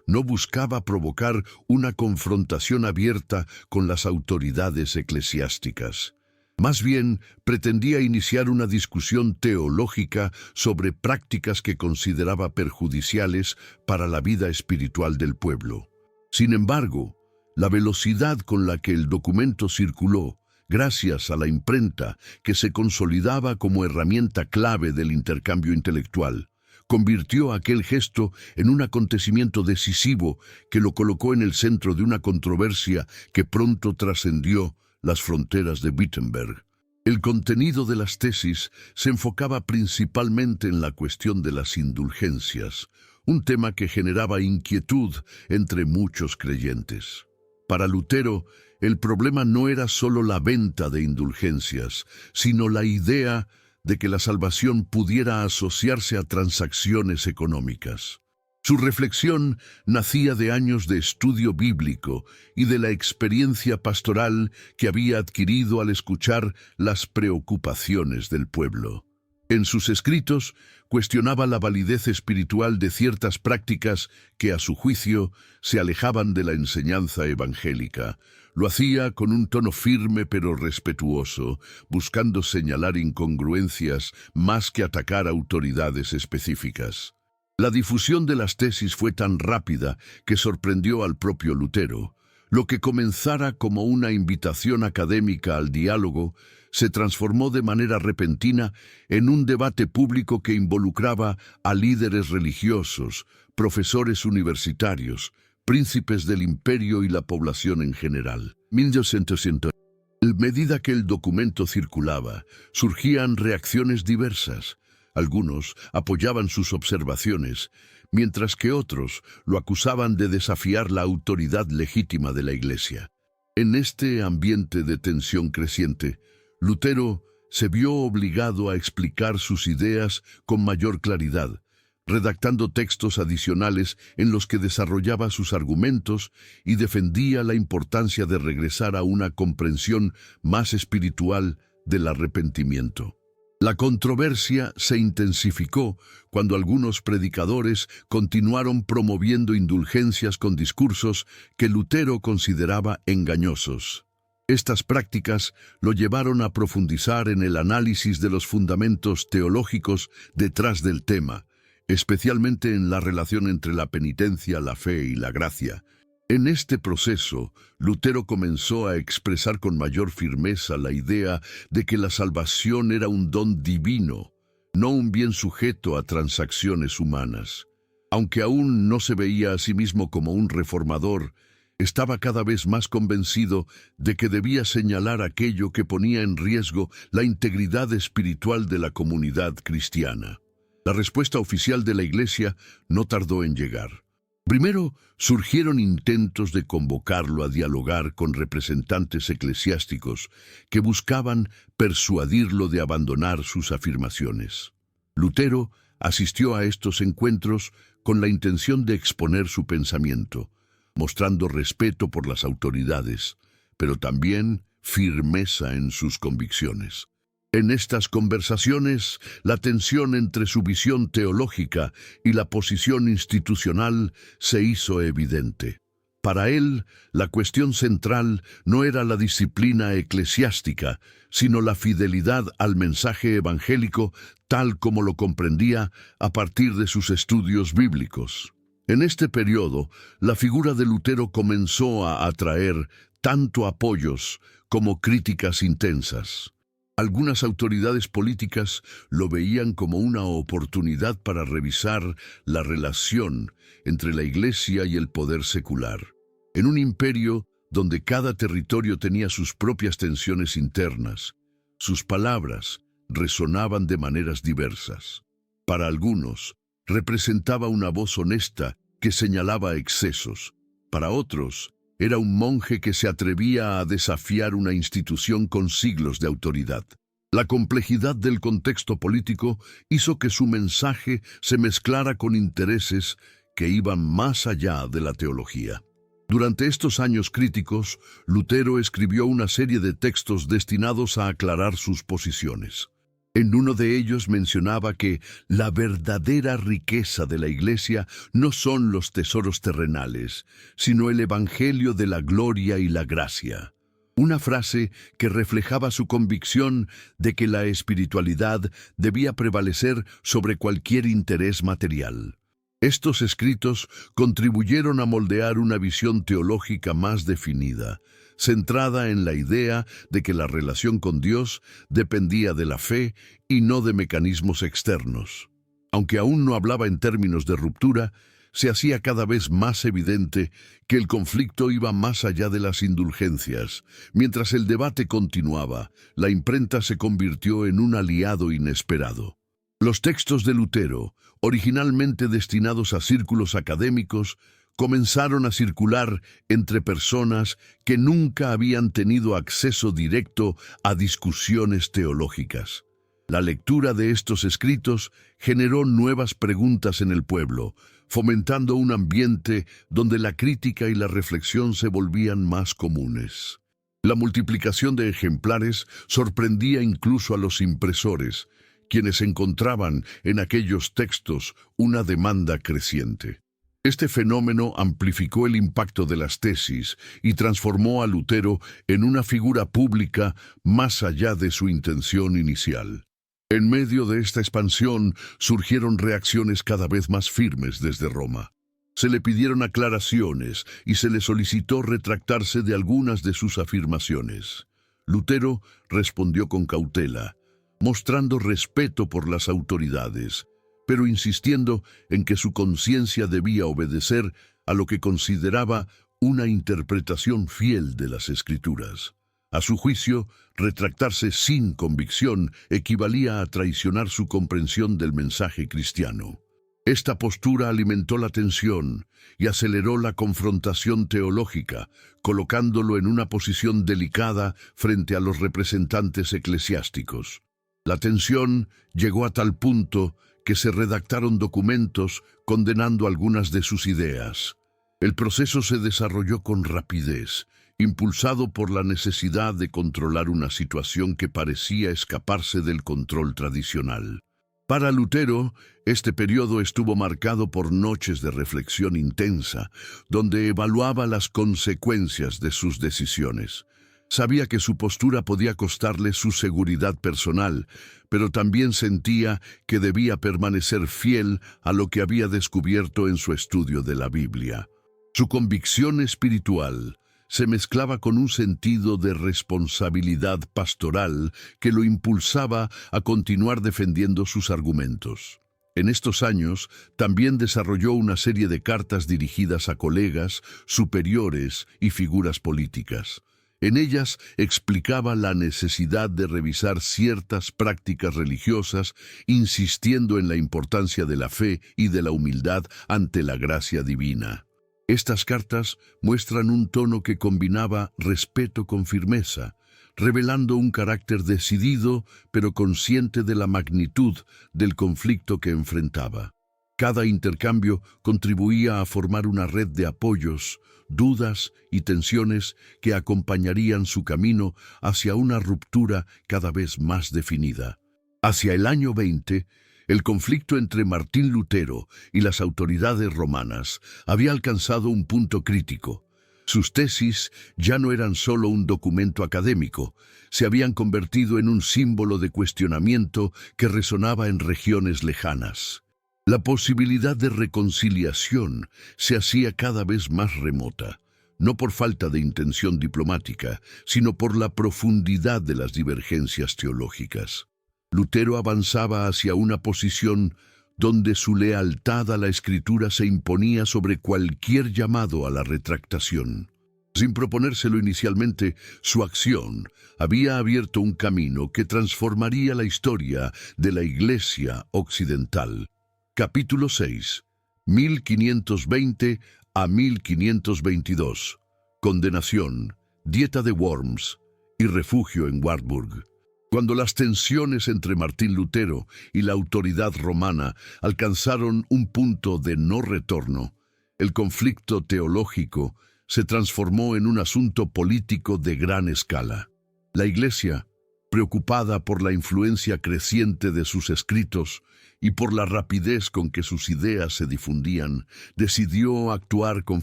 no buscaba provocar una confrontación abierta con las autoridades eclesiásticas. Más bien, pretendía iniciar una discusión teológica sobre prácticas que consideraba perjudiciales para la vida espiritual del pueblo. Sin embargo, la velocidad con la que el documento circuló, gracias a la imprenta que se consolidaba como herramienta clave del intercambio intelectual, convirtió aquel gesto en un acontecimiento decisivo que lo colocó en el centro de una controversia que pronto trascendió las fronteras de Wittenberg. El contenido de las tesis se enfocaba principalmente en la cuestión de las indulgencias, un tema que generaba inquietud entre muchos creyentes. Para Lutero, el problema no era solo la venta de indulgencias, sino la idea de que la salvación pudiera asociarse a transacciones económicas. Su reflexión nacía de años de estudio bíblico y de la experiencia pastoral que había adquirido al escuchar las preocupaciones del pueblo. En sus escritos, cuestionaba la validez espiritual de ciertas prácticas que, a su juicio, se alejaban de la enseñanza evangélica. Lo hacía con un tono firme pero respetuoso, buscando señalar incongruencias más que atacar autoridades específicas. La difusión de las tesis fue tan rápida que sorprendió al propio Lutero. Lo que comenzara como una invitación académica al diálogo se transformó de manera repentina en un debate público que involucraba a líderes religiosos, profesores universitarios, príncipes del imperio y la población en general. 1200. A medida que el documento circulaba, surgían reacciones diversas. Algunos apoyaban sus observaciones, mientras que otros lo acusaban de desafiar la autoridad legítima de la Iglesia. En este ambiente de tensión creciente, Lutero se vio obligado a explicar sus ideas con mayor claridad, redactando textos adicionales en los que desarrollaba sus argumentos y defendía la importancia de regresar a una comprensión más espiritual del arrepentimiento. La controversia se intensificó cuando algunos predicadores continuaron promoviendo indulgencias con discursos que Lutero consideraba engañosos. Estas prácticas lo llevaron a profundizar en el análisis de los fundamentos teológicos detrás del tema, especialmente en la relación entre la penitencia, la fe y la gracia. En este proceso, Lutero comenzó a expresar con mayor firmeza la idea de que la salvación era un don divino, no un bien sujeto a transacciones humanas. Aunque aún no se veía a sí mismo como un reformador, estaba cada vez más convencido de que debía señalar aquello que ponía en riesgo la integridad espiritual de la comunidad cristiana. La respuesta oficial de la Iglesia no tardó en llegar. Primero, surgieron intentos de convocarlo a dialogar con representantes eclesiásticos que buscaban persuadirlo de abandonar sus afirmaciones. Lutero asistió a estos encuentros con la intención de exponer su pensamiento, mostrando respeto por las autoridades, pero también firmeza en sus convicciones. En estas conversaciones, la tensión entre su visión teológica y la posición institucional se hizo evidente. Para él, la cuestión central no era la disciplina eclesiástica, sino la fidelidad al mensaje evangélico tal como lo comprendía a partir de sus estudios bíblicos. En este periodo, la figura de Lutero comenzó a atraer tanto apoyos como críticas intensas. Algunas autoridades políticas lo veían como una oportunidad para revisar la relación entre la Iglesia y el poder secular. En un imperio donde cada territorio tenía sus propias tensiones internas, sus palabras resonaban de maneras diversas. Para algunos, representaba una voz honesta que señalaba excesos. Para otros, era un monje que se atrevía a desafiar una institución con siglos de autoridad. La complejidad del contexto político hizo que su mensaje se mezclara con intereses que iban más allá de la teología. Durante estos años críticos, Lutero escribió una serie de textos destinados a aclarar sus posiciones. En uno de ellos mencionaba que la verdadera riqueza de la Iglesia no son los tesoros terrenales, sino el Evangelio de la gloria y la gracia. Una frase que reflejaba su convicción de que la espiritualidad debía prevalecer sobre cualquier interés material. Estos escritos contribuyeron a moldear una visión teológica más definida, centrada en la idea de que la relación con Dios dependía de la fe y no de mecanismos externos. Aunque aún no hablaba en términos de ruptura, se hacía cada vez más evidente que el conflicto iba más allá de las indulgencias. Mientras el debate continuaba, la imprenta se convirtió en un aliado inesperado. Los textos de Lutero, originalmente destinados a círculos académicos, comenzaron a circular entre personas que nunca habían tenido acceso directo a discusiones teológicas. La lectura de estos escritos generó nuevas preguntas en el pueblo, fomentando un ambiente donde la crítica y la reflexión se volvían más comunes. La multiplicación de ejemplares sorprendía incluso a los impresores, quienes encontraban en aquellos textos una demanda creciente. Este fenómeno amplificó el impacto de las tesis y transformó a Lutero en una figura pública más allá de su intención inicial. En medio de esta expansión surgieron reacciones cada vez más firmes desde Roma. Se le pidieron aclaraciones y se le solicitó retractarse de algunas de sus afirmaciones. Lutero respondió con cautela, mostrando respeto por las autoridades, pero insistiendo en que su conciencia debía obedecer a lo que consideraba una interpretación fiel de las Escrituras. A su juicio, retractarse sin convicción equivalía a traicionar su comprensión del mensaje cristiano. Esta postura alimentó la tensión y aceleró la confrontación teológica, colocándolo en una posición delicada frente a los representantes eclesiásticos. La tensión llegó a tal punto que se redactaron documentos condenando algunas de sus ideas. El proceso se desarrolló con rapidez, impulsado por la necesidad de controlar una situación que parecía escaparse del control tradicional. Para Lutero, este periodo estuvo marcado por noches de reflexión intensa, donde evaluaba las consecuencias de sus decisiones. Sabía que su postura podía costarle su seguridad personal, pero también sentía que debía permanecer fiel a lo que había descubierto en su estudio de la Biblia. Su convicción espiritual se mezclaba con un sentido de responsabilidad pastoral que lo impulsaba a continuar defendiendo sus argumentos. En estos años, también desarrolló una serie de cartas dirigidas a colegas, superiores y figuras políticas. En ellas explicaba la necesidad de revisar ciertas prácticas religiosas, insistiendo en la importancia de la fe y de la humildad ante la gracia divina. Estas cartas muestran un tono que combinaba respeto con firmeza, revelando un carácter decidido pero consciente de la magnitud del conflicto que enfrentaba. Cada intercambio contribuía a formar una red de apoyos, dudas y tensiones que acompañarían su camino hacia una ruptura cada vez más definida. Hacia el año 20, el conflicto entre Martín Lutero y las autoridades romanas había alcanzado un punto crítico. Sus tesis ya no eran solo un documento académico, se habían convertido en un símbolo de cuestionamiento que resonaba en regiones lejanas. La posibilidad de reconciliación se hacía cada vez más remota, no por falta de intención diplomática, sino por la profundidad de las divergencias teológicas. Lutero avanzaba hacia una posición donde su lealtad a la Escritura se imponía sobre cualquier llamado a la retractación. Sin proponérselo inicialmente, su acción había abierto un camino que transformaría la historia de la Iglesia occidental. Capítulo 6, 1520 a 1522. Condenación, dieta de Worms y refugio en Wartburg. Cuando las tensiones entre Martín Lutero y la autoridad romana alcanzaron un punto de no retorno, el conflicto teológico se transformó en un asunto político de gran escala. La Iglesia, preocupada por la influencia creciente de sus escritos y por la rapidez con que sus ideas se difundían, decidió actuar con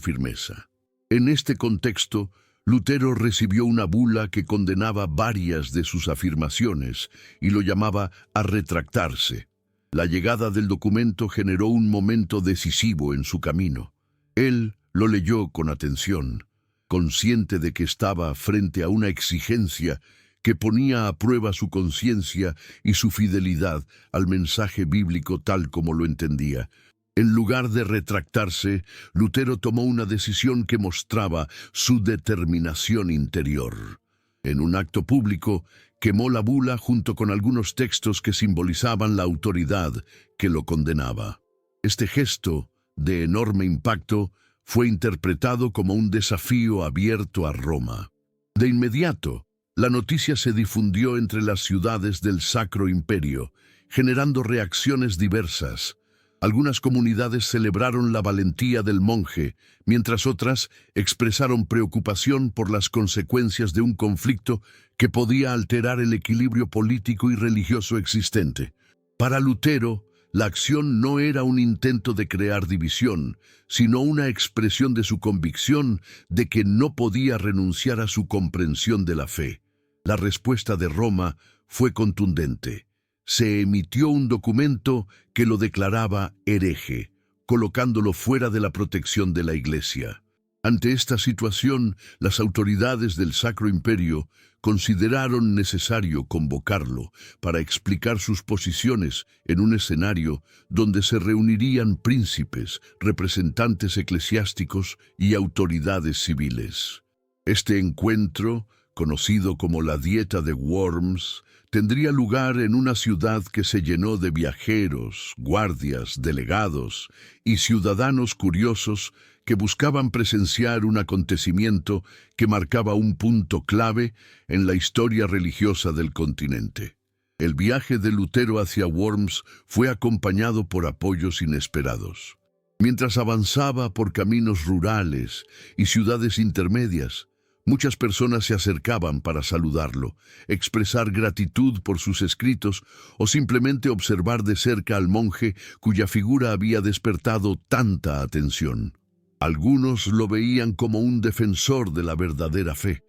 firmeza. En este contexto, Lutero recibió una bula que condenaba varias de sus afirmaciones y lo llamaba a retractarse. La llegada del documento generó un momento decisivo en su camino. Él lo leyó con atención, consciente de que estaba frente a una exigencia que ponía a prueba su conciencia y su fidelidad al mensaje bíblico tal como lo entendía. En lugar de retractarse, Lutero tomó una decisión que mostraba su determinación interior. En un acto público, quemó la bula junto con algunos textos que simbolizaban la autoridad que lo condenaba. Este gesto, de enorme impacto, fue interpretado como un desafío abierto a Roma. De inmediato, la noticia se difundió entre las ciudades del Sacro Imperio, generando reacciones diversas. Algunas comunidades celebraron la valentía del monje, mientras otras expresaron preocupación por las consecuencias de un conflicto que podía alterar el equilibrio político y religioso existente. Para Lutero, la acción no era un intento de crear división, sino una expresión de su convicción de que no podía renunciar a su comprensión de la fe. La respuesta de Roma fue contundente. Se emitió un documento que lo declaraba hereje, colocándolo fuera de la protección de la Iglesia. Ante esta situación, las autoridades del Sacro Imperio consideraron necesario convocarlo para explicar sus posiciones en un escenario donde se reunirían príncipes, representantes eclesiásticos y autoridades civiles. Este encuentro, conocido como la Dieta de Worms, tendría lugar en una ciudad que se llenó de viajeros, guardias, delegados y ciudadanos curiosos que buscaban presenciar un acontecimiento que marcaba un punto clave en la historia religiosa del continente. El viaje de Lutero hacia Worms fue acompañado por apoyos inesperados. Mientras avanzaba por caminos rurales y ciudades intermedias, muchas personas se acercaban para saludarlo, expresar gratitud por sus escritos o simplemente observar de cerca al monje cuya figura había despertado tanta atención. Algunos lo veían como un defensor de la verdadera fe,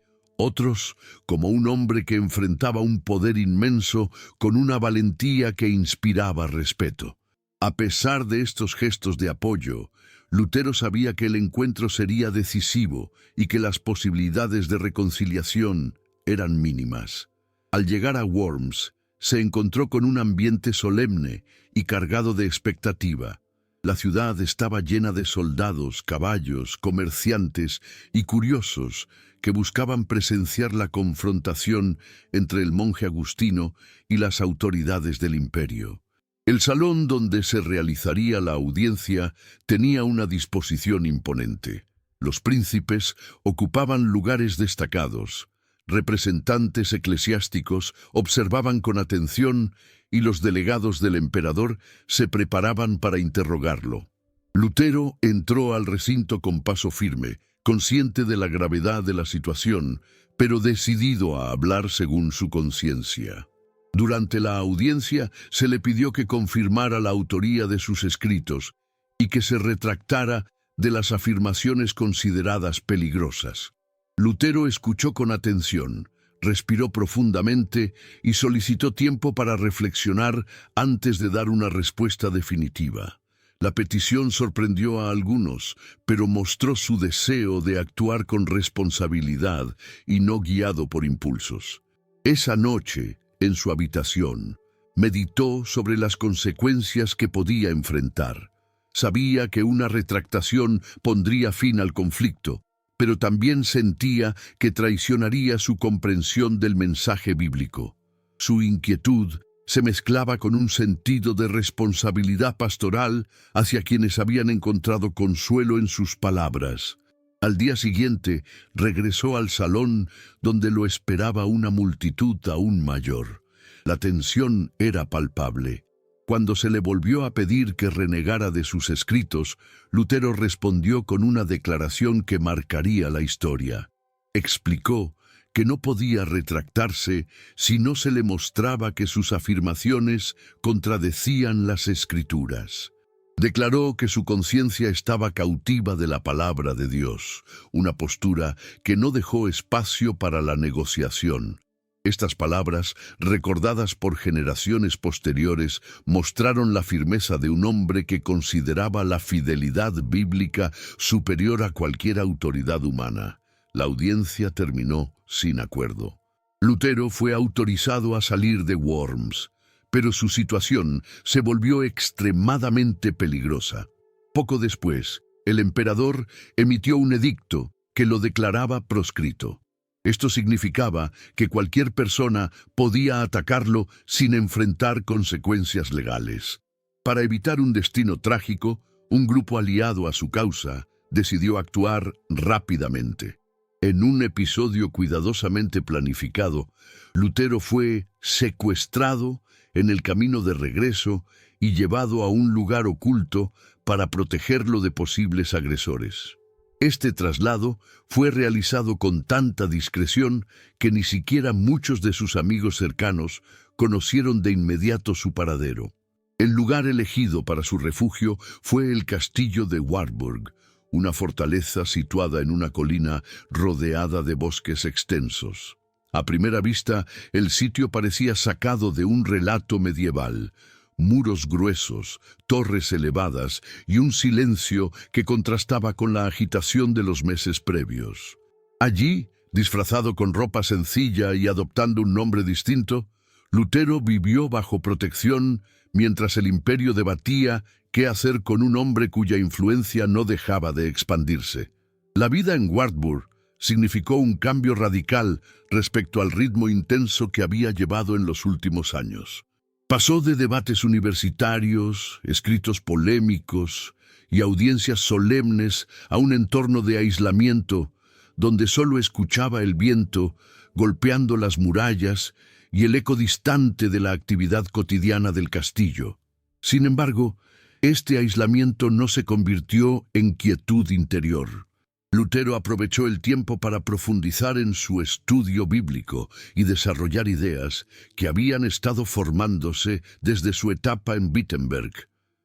Otros, como un hombre que enfrentaba un poder inmenso con una valentía que inspiraba respeto. A pesar de estos gestos de apoyo, Lutero sabía que el encuentro sería decisivo y que las posibilidades de reconciliación eran mínimas. Al llegar a Worms, se encontró con un ambiente solemne y cargado de expectativa. La ciudad estaba llena de soldados, caballos, comerciantes y curiosos que buscaban presenciar la confrontación entre el monje agustino y las autoridades del imperio. El salón donde se realizaría la audiencia tenía una disposición imponente. Los príncipes ocupaban lugares destacados. Representantes eclesiásticos observaban con atención y los delegados del emperador se preparaban para interrogarlo. Lutero entró al recinto con paso firme, consciente de la gravedad de la situación, pero decidido a hablar según su conciencia. Durante la audiencia se le pidió que confirmara la autoría de sus escritos y que se retractara de las afirmaciones consideradas peligrosas. Lutero escuchó con atención, respiró profundamente y solicitó tiempo para reflexionar antes de dar una respuesta definitiva. La petición sorprendió a algunos, pero mostró su deseo de actuar con responsabilidad y no guiado por impulsos. Esa noche, en su habitación, meditó sobre las consecuencias que podía enfrentar. Sabía que una retractación pondría fin al conflicto, pero también sentía que traicionaría su comprensión del mensaje bíblico. Su inquietud se mezclaba con un sentido de responsabilidad pastoral hacia quienes habían encontrado consuelo en sus palabras. Al día siguiente, regresó al salón donde lo esperaba una multitud aún mayor. La tensión era palpable. Cuando se le volvió a pedir que renegara de sus escritos, Lutero respondió con una declaración que marcaría la historia. Explicó que no podía retractarse si no se le mostraba que sus afirmaciones contradecían las Escrituras. Declaró que su conciencia estaba cautiva de la palabra de Dios, una postura que no dejó espacio para la negociación. Estas palabras, recordadas por generaciones posteriores, mostraron la firmeza de un hombre que consideraba la fidelidad bíblica superior a cualquier autoridad humana. La audiencia terminó sin acuerdo. Lutero fue autorizado a salir de Worms, pero su situación se volvió extremadamente peligrosa. Poco después, el emperador emitió un edicto que lo declaraba proscrito. Esto significaba que cualquier persona podía atacarlo sin enfrentar consecuencias legales. Para evitar un destino trágico, un grupo aliado a su causa decidió actuar rápidamente. En un episodio cuidadosamente planificado, Lutero fue secuestrado en el camino de regreso y llevado a un lugar oculto para protegerlo de posibles agresores. Este traslado fue realizado con tanta discreción que ni siquiera muchos de sus amigos cercanos conocieron de inmediato su paradero. El lugar elegido para su refugio fue el castillo de Wartburg, una fortaleza situada en una colina rodeada de bosques extensos. A primera vista, el sitio parecía sacado de un relato medieval. Muros gruesos, torres elevadas y un silencio que contrastaba con la agitación de los meses previos. Allí, disfrazado con ropa sencilla y adoptando un nombre distinto, Lutero vivió bajo protección mientras el imperio debatía qué hacer con un hombre cuya influencia no dejaba de expandirse. La vida en Wartburg significó un cambio radical respecto al ritmo intenso que había llevado en los últimos años. Pasó de debates universitarios, escritos polémicos y audiencias solemnes a un entorno de aislamiento donde solo escuchaba el viento golpeando las murallas y el eco distante de la actividad cotidiana del castillo. Sin embargo, este aislamiento no se convirtió en quietud interior. Lutero aprovechó el tiempo para profundizar en su estudio bíblico y desarrollar ideas que habían estado formándose desde su etapa en Wittenberg.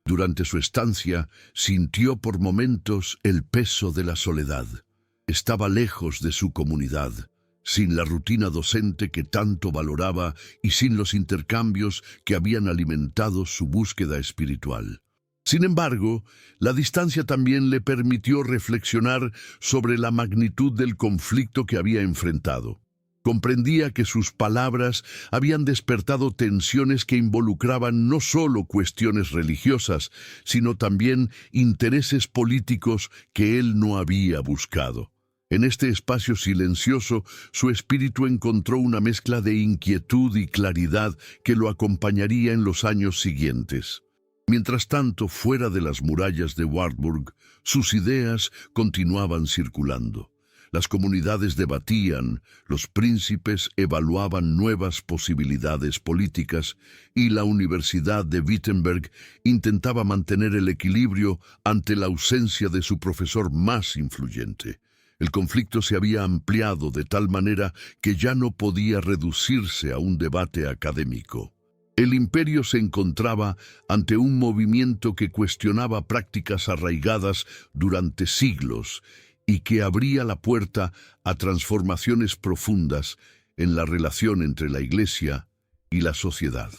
Durante su estancia, sintió por momentos el peso de la soledad. Estaba lejos de su comunidad, sin la rutina docente que tanto valoraba y sin los intercambios que habían alimentado su búsqueda espiritual. Sin embargo, la distancia también le permitió reflexionar sobre la magnitud del conflicto que había enfrentado. Comprendía que sus palabras habían despertado tensiones que involucraban no solo cuestiones religiosas, sino también intereses políticos que él no había buscado. En este espacio silencioso, su espíritu encontró una mezcla de inquietud y claridad que lo acompañaría en los años siguientes. Mientras tanto, fuera de las murallas de Wartburg, sus ideas continuaban circulando. Las comunidades debatían, los príncipes evaluaban nuevas posibilidades políticas y la Universidad de Wittenberg intentaba mantener el equilibrio ante la ausencia de su profesor más influyente. El conflicto se había ampliado de tal manera que ya no podía reducirse a un debate académico. El imperio se encontraba ante un movimiento que cuestionaba prácticas arraigadas durante siglos y que abría la puerta a transformaciones profundas en la relación entre la Iglesia y la sociedad.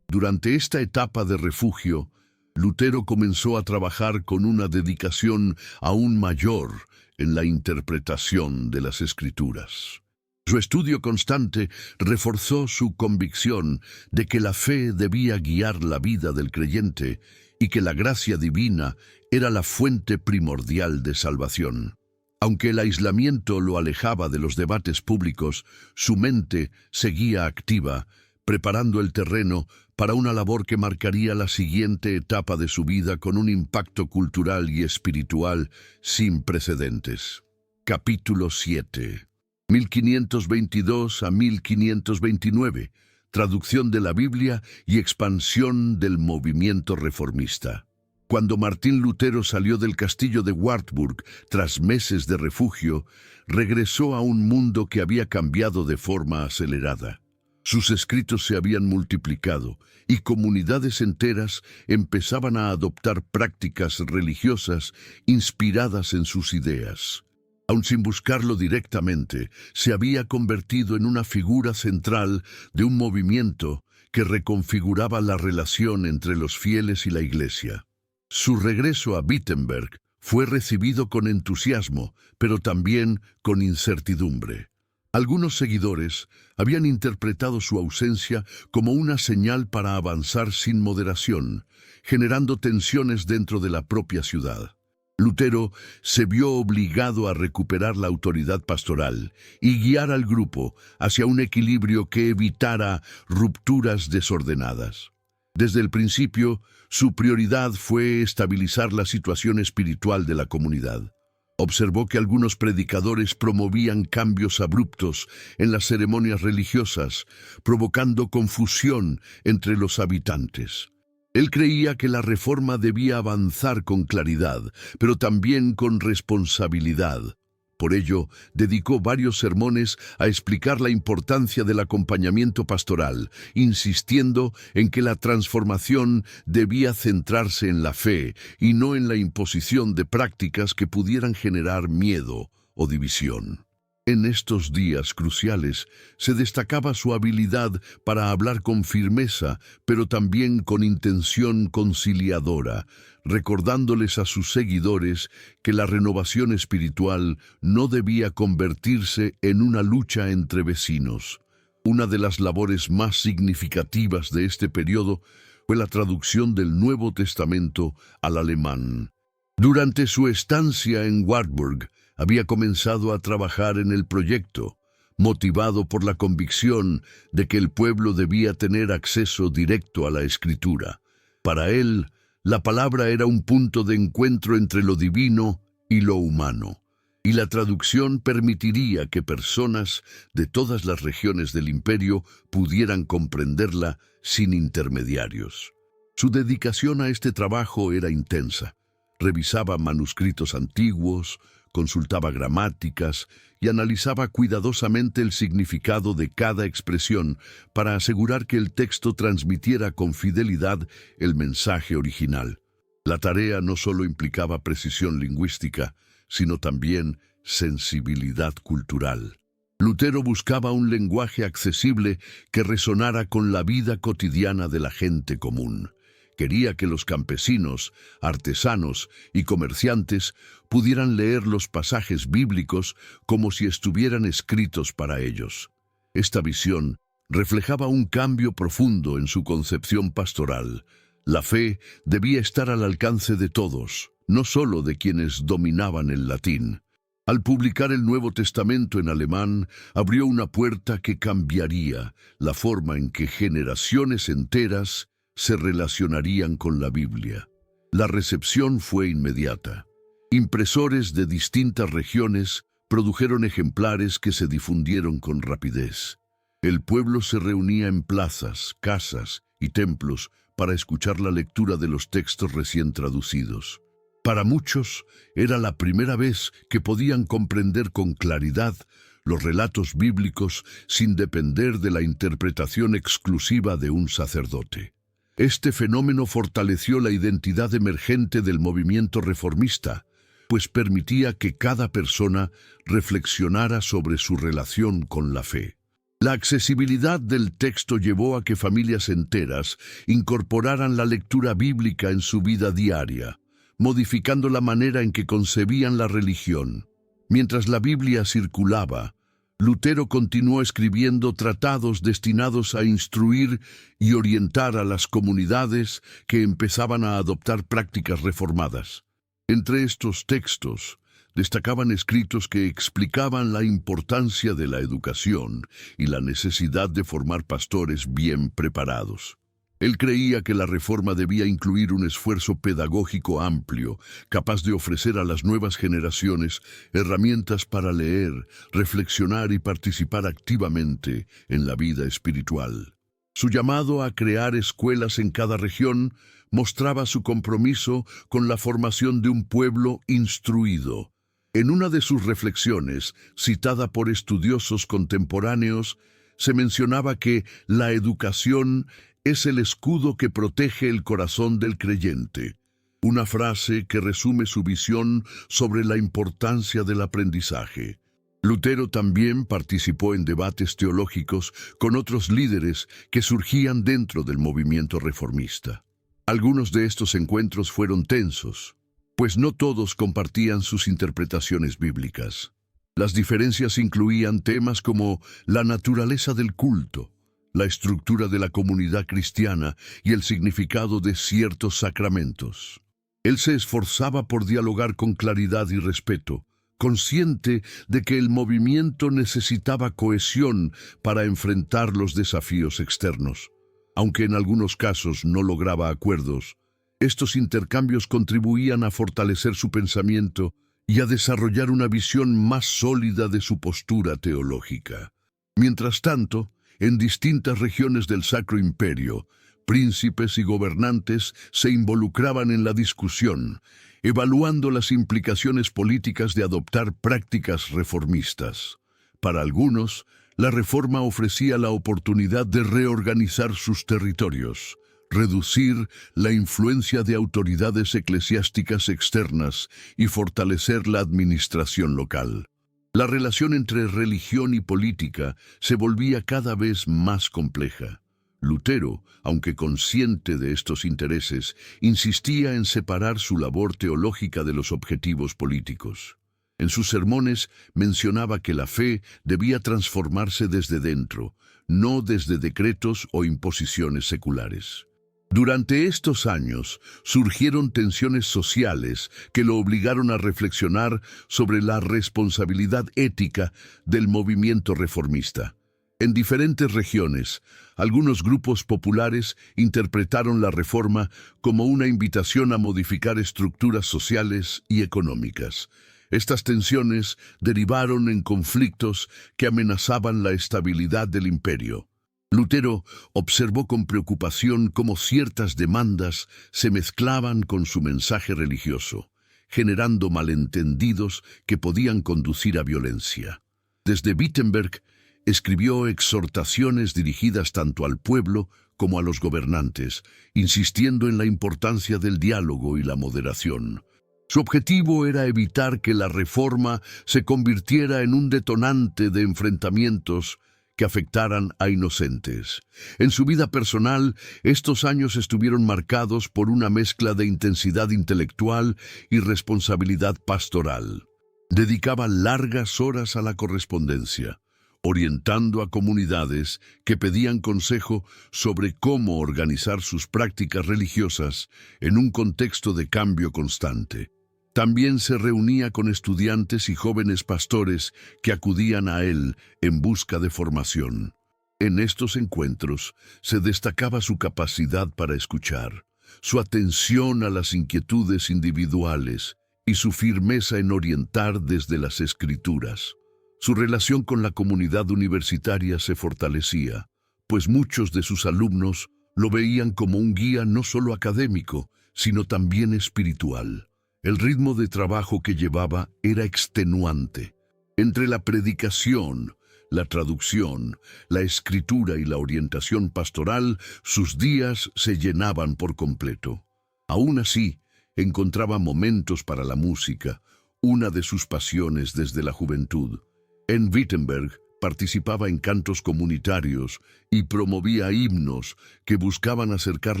Durante esta etapa de refugio, Lutero comenzó a trabajar con una dedicación aún mayor en la interpretación de las Escrituras. Su estudio constante reforzó su convicción de que la fe debía guiar la vida del creyente y que la gracia divina era la fuente primordial de salvación. Aunque el aislamiento lo alejaba de los debates públicos, su mente seguía activa, preparando el terreno para una labor que marcaría la siguiente etapa de su vida con un impacto cultural y espiritual sin precedentes. Capítulo 7. 1522 a 1529. Traducción de la Biblia y expansión del movimiento reformista. Cuando Martín Lutero salió del castillo de Wartburg tras meses de refugio, regresó a un mundo que había cambiado de forma acelerada. Sus escritos se habían multiplicado y comunidades enteras empezaban a adoptar prácticas religiosas inspiradas en sus ideas. Aun sin buscarlo directamente, se había convertido en una figura central de un movimiento que reconfiguraba la relación entre los fieles y la Iglesia. Su regreso a Wittenberg fue recibido con entusiasmo, pero también con incertidumbre. Algunos seguidores habían interpretado su ausencia como una señal para avanzar sin moderación, generando tensiones dentro de la propia ciudad. Lutero se vio obligado a recuperar la autoridad pastoral y guiar al grupo hacia un equilibrio que evitara rupturas desordenadas. Desde el principio, su prioridad fue estabilizar la situación espiritual de la comunidad. Observó que algunos predicadores promovían cambios abruptos en las ceremonias religiosas, provocando confusión entre los habitantes. Él creía que la reforma debía avanzar con claridad, pero también con responsabilidad. Por ello, dedicó varios sermones a explicar la importancia del acompañamiento pastoral, insistiendo en que la transformación debía centrarse en la fe y no en la imposición de prácticas que pudieran generar miedo o división. En estos días cruciales se destacaba su habilidad para hablar con firmeza, pero también con intención conciliadora, recordándoles a sus seguidores que la renovación espiritual no debía convertirse en una lucha entre vecinos. Una de las labores más significativas de este periodo fue la traducción del Nuevo Testamento al alemán. Durante su estancia en Wartburg, había comenzado a trabajar en el proyecto, motivado por la convicción de que el pueblo debía tener acceso directo a la Escritura. Para él, la palabra era un punto de encuentro entre lo divino y lo humano, y la traducción permitiría que personas de todas las regiones del imperio pudieran comprenderla sin intermediarios. Su dedicación a este trabajo era intensa. Revisaba manuscritos antiguos, consultaba gramáticas y analizaba cuidadosamente el significado de cada expresión para asegurar que el texto transmitiera con fidelidad el mensaje original. La tarea no solo implicaba precisión lingüística, sino también sensibilidad cultural. Lutero buscaba un lenguaje accesible que resonara con la vida cotidiana de la gente común. Quería que los campesinos, artesanos y comerciantes pudieran leer los pasajes bíblicos como si estuvieran escritos para ellos. Esta visión reflejaba un cambio profundo en su concepción pastoral. La fe debía estar al alcance de todos, no solo de quienes dominaban el latín. Al publicar el Nuevo Testamento en alemán, abrió una puerta que cambiaría la forma en que generaciones enteras se relacionarían con la Biblia. La recepción fue inmediata. Impresores de distintas regiones produjeron ejemplares que se difundieron con rapidez. El pueblo se reunía en plazas, casas y templos para escuchar la lectura de los textos recién traducidos. Para muchos, era la primera vez que podían comprender con claridad los relatos bíblicos sin depender de la interpretación exclusiva de un sacerdote. Este fenómeno fortaleció la identidad emergente del movimiento reformista, pues permitía que cada persona reflexionara sobre su relación con la fe. La accesibilidad del texto llevó a que familias enteras incorporaran la lectura bíblica en su vida diaria, modificando la manera en que concebían la religión. Mientras la Biblia circulaba, Lutero continuó escribiendo tratados destinados a instruir y orientar a las comunidades que empezaban a adoptar prácticas reformadas. Entre estos textos, destacaban escritos que explicaban la importancia de la educación y la necesidad de formar pastores bien preparados. Él creía que la reforma debía incluir un esfuerzo pedagógico amplio, capaz de ofrecer a las nuevas generaciones herramientas para leer, reflexionar y participar activamente en la vida espiritual. Su llamado a crear escuelas en cada región mostraba su compromiso con la formación de un pueblo instruido. En una de sus reflexiones, citada por estudiosos contemporáneos, se mencionaba que la educación es el escudo que protege el corazón del creyente, una frase que resume su visión sobre la importancia del aprendizaje. Lutero también participó en debates teológicos con otros líderes que surgían dentro del movimiento reformista. Algunos de estos encuentros fueron tensos, pues no todos compartían sus interpretaciones bíblicas. Las diferencias incluían temas como la naturaleza del culto, la estructura de la comunidad cristiana y el significado de ciertos sacramentos. Él se esforzaba por dialogar con claridad y respeto, consciente de que el movimiento necesitaba cohesión para enfrentar los desafíos externos. Aunque en algunos casos no lograba acuerdos, estos intercambios contribuían a fortalecer su pensamiento y a desarrollar una visión más sólida de su postura teológica. Mientras tanto, en distintas regiones del Sacro Imperio, príncipes y gobernantes se involucraban en la discusión, evaluando las implicaciones políticas de adoptar prácticas reformistas. Para algunos, la reforma ofrecía la oportunidad de reorganizar sus territorios, reducir la influencia de autoridades eclesiásticas externas y fortalecer la administración local. La relación entre religión y política se volvía cada vez más compleja. Lutero, aunque consciente de estos intereses, insistía en separar su labor teológica de los objetivos políticos. En sus sermones mencionaba que la fe debía transformarse desde dentro, no desde decretos o imposiciones seculares. Durante estos años surgieron tensiones sociales que lo obligaron a reflexionar sobre la responsabilidad ética del movimiento reformista. En diferentes regiones, algunos grupos populares interpretaron la reforma como una invitación a modificar estructuras sociales y económicas. Estas tensiones derivaron en conflictos que amenazaban la estabilidad del imperio. Lutero observó con preocupación cómo ciertas demandas se mezclaban con su mensaje religioso, generando malentendidos que podían conducir a violencia. Desde Wittenberg, escribió exhortaciones dirigidas tanto al pueblo como a los gobernantes, insistiendo en la importancia del diálogo y la moderación. Su objetivo era evitar que la reforma se convirtiera en un detonante de enfrentamientos que afectaran a inocentes. En su vida personal, estos años estuvieron marcados por una mezcla de intensidad intelectual y responsabilidad pastoral. Dedicaba largas horas a la correspondencia, orientando a comunidades que pedían consejo sobre cómo organizar sus prácticas religiosas en un contexto de cambio constante. También se reunía con estudiantes y jóvenes pastores que acudían a él en busca de formación. En estos encuentros se destacaba su capacidad para escuchar, su atención a las inquietudes individuales y su firmeza en orientar desde las Escrituras. Su relación con la comunidad universitaria se fortalecía, pues muchos de sus alumnos lo veían como un guía no solo académico, sino también espiritual. El ritmo de trabajo que llevaba era extenuante. Entre la predicación, la traducción, la escritura y la orientación pastoral, sus días se llenaban por completo. Aún así, encontraba momentos para la música, una de sus pasiones desde la juventud. En Wittenberg participaba en cantos comunitarios y promovía himnos que buscaban acercar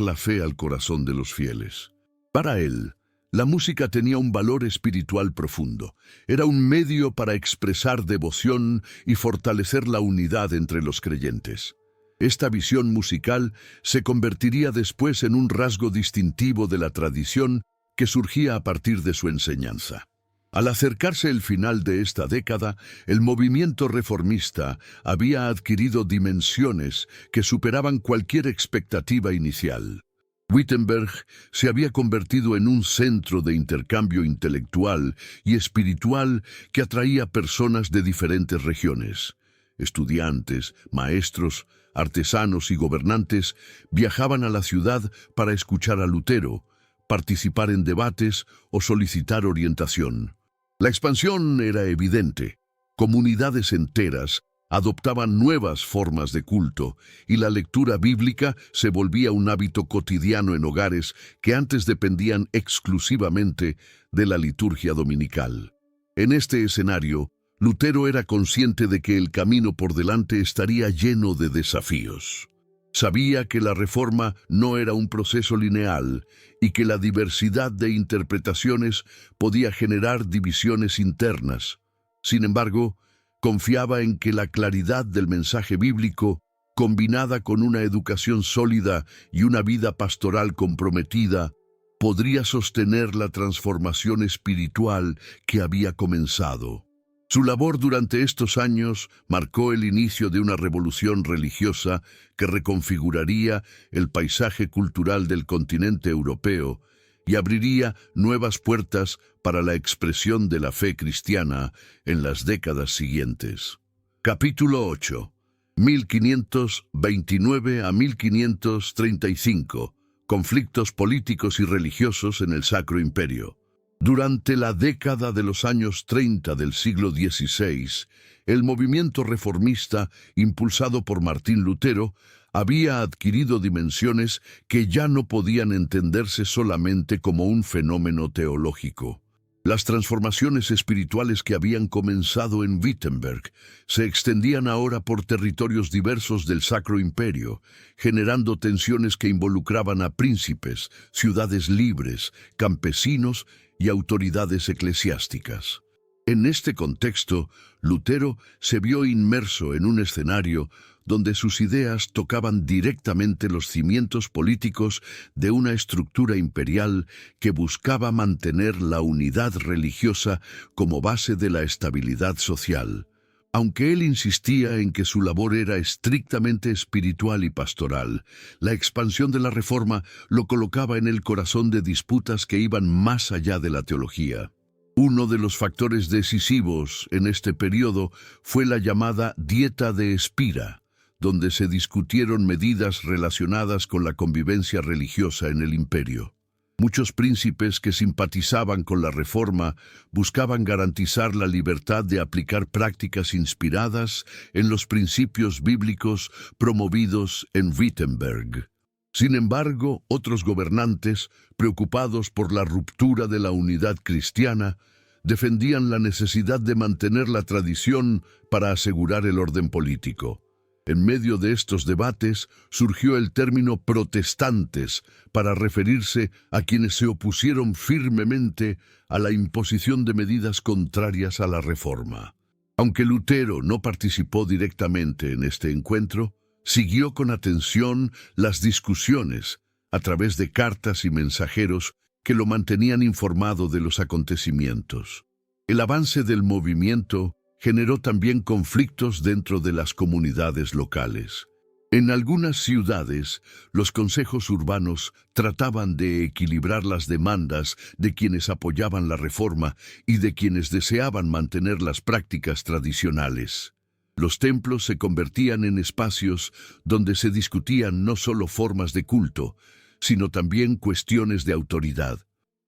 la fe al corazón de los fieles. Para él, la música tenía un valor espiritual profundo. Era un medio para expresar devoción y fortalecer la unidad entre los creyentes. Esta visión musical se convertiría después en un rasgo distintivo de la tradición que surgía a partir de su enseñanza. Al acercarse el final de esta década, el movimiento reformista había adquirido dimensiones que superaban cualquier expectativa inicial. Wittenberg se había convertido en un centro de intercambio intelectual y espiritual que atraía personas de diferentes regiones. Estudiantes, maestros, artesanos y gobernantes viajaban a la ciudad para escuchar a Lutero, participar en debates o solicitar orientación. La expansión era evidente. Comunidades enteras adoptaban nuevas formas de culto y la lectura bíblica se volvía un hábito cotidiano en hogares que antes dependían exclusivamente de la liturgia dominical. En este escenario, Lutero era consciente de que el camino por delante estaría lleno de desafíos. Sabía que la reforma no era un proceso lineal y que la diversidad de interpretaciones podía generar divisiones internas. Sin embargo, confiaba en que la claridad del mensaje bíblico, combinada con una educación sólida y una vida pastoral comprometida, podría sostener la transformación espiritual que había comenzado. Su labor durante estos años marcó el inicio de una revolución religiosa que reconfiguraría el paisaje cultural del continente europeo y abriría nuevas puertas para la expresión de la fe cristiana en las décadas siguientes. Capítulo 8. 1529 a 1535. Conflictos políticos y religiosos en el Sacro Imperio. Durante la década de los años 30 del siglo XVI, el movimiento reformista, impulsado por Martín Lutero, había adquirido dimensiones que ya no podían entenderse solamente como un fenómeno teológico. Las transformaciones espirituales que habían comenzado en Wittenberg se extendían ahora por territorios diversos del Sacro Imperio, generando tensiones que involucraban a príncipes, ciudades libres, campesinos y autoridades eclesiásticas. En este contexto, Lutero se vio inmerso en un escenario donde sus ideas tocaban directamente los cimientos políticos de una estructura imperial que buscaba mantener la unidad religiosa como base de la estabilidad social. Aunque él insistía en que su labor era estrictamente espiritual y pastoral, la expansión de la Reforma lo colocaba en el corazón de disputas que iban más allá de la teología. Uno de los factores decisivos en este periodo fue la llamada Dieta de Espira, donde se discutieron medidas relacionadas con la convivencia religiosa en el imperio. Muchos príncipes que simpatizaban con la Reforma buscaban garantizar la libertad de aplicar prácticas inspiradas en los principios bíblicos promovidos en Wittenberg. Sin embargo, otros gobernantes, preocupados por la ruptura de la unidad cristiana, defendían la necesidad de mantener la tradición para asegurar el orden político. En medio de estos debates surgió el término protestantes para referirse a quienes se opusieron firmemente a la imposición de medidas contrarias a la reforma. Aunque Lutero no participó directamente en este encuentro, siguió con atención las discusiones a través de cartas y mensajeros que lo mantenían informado de los acontecimientos. El avance del movimiento generó también conflictos dentro de las comunidades locales. En algunas ciudades, los consejos urbanos trataban de equilibrar las demandas de quienes apoyaban la reforma y de quienes deseaban mantener las prácticas tradicionales. Los templos se convertían en espacios donde se discutían no solo formas de culto, sino también cuestiones de autoridad.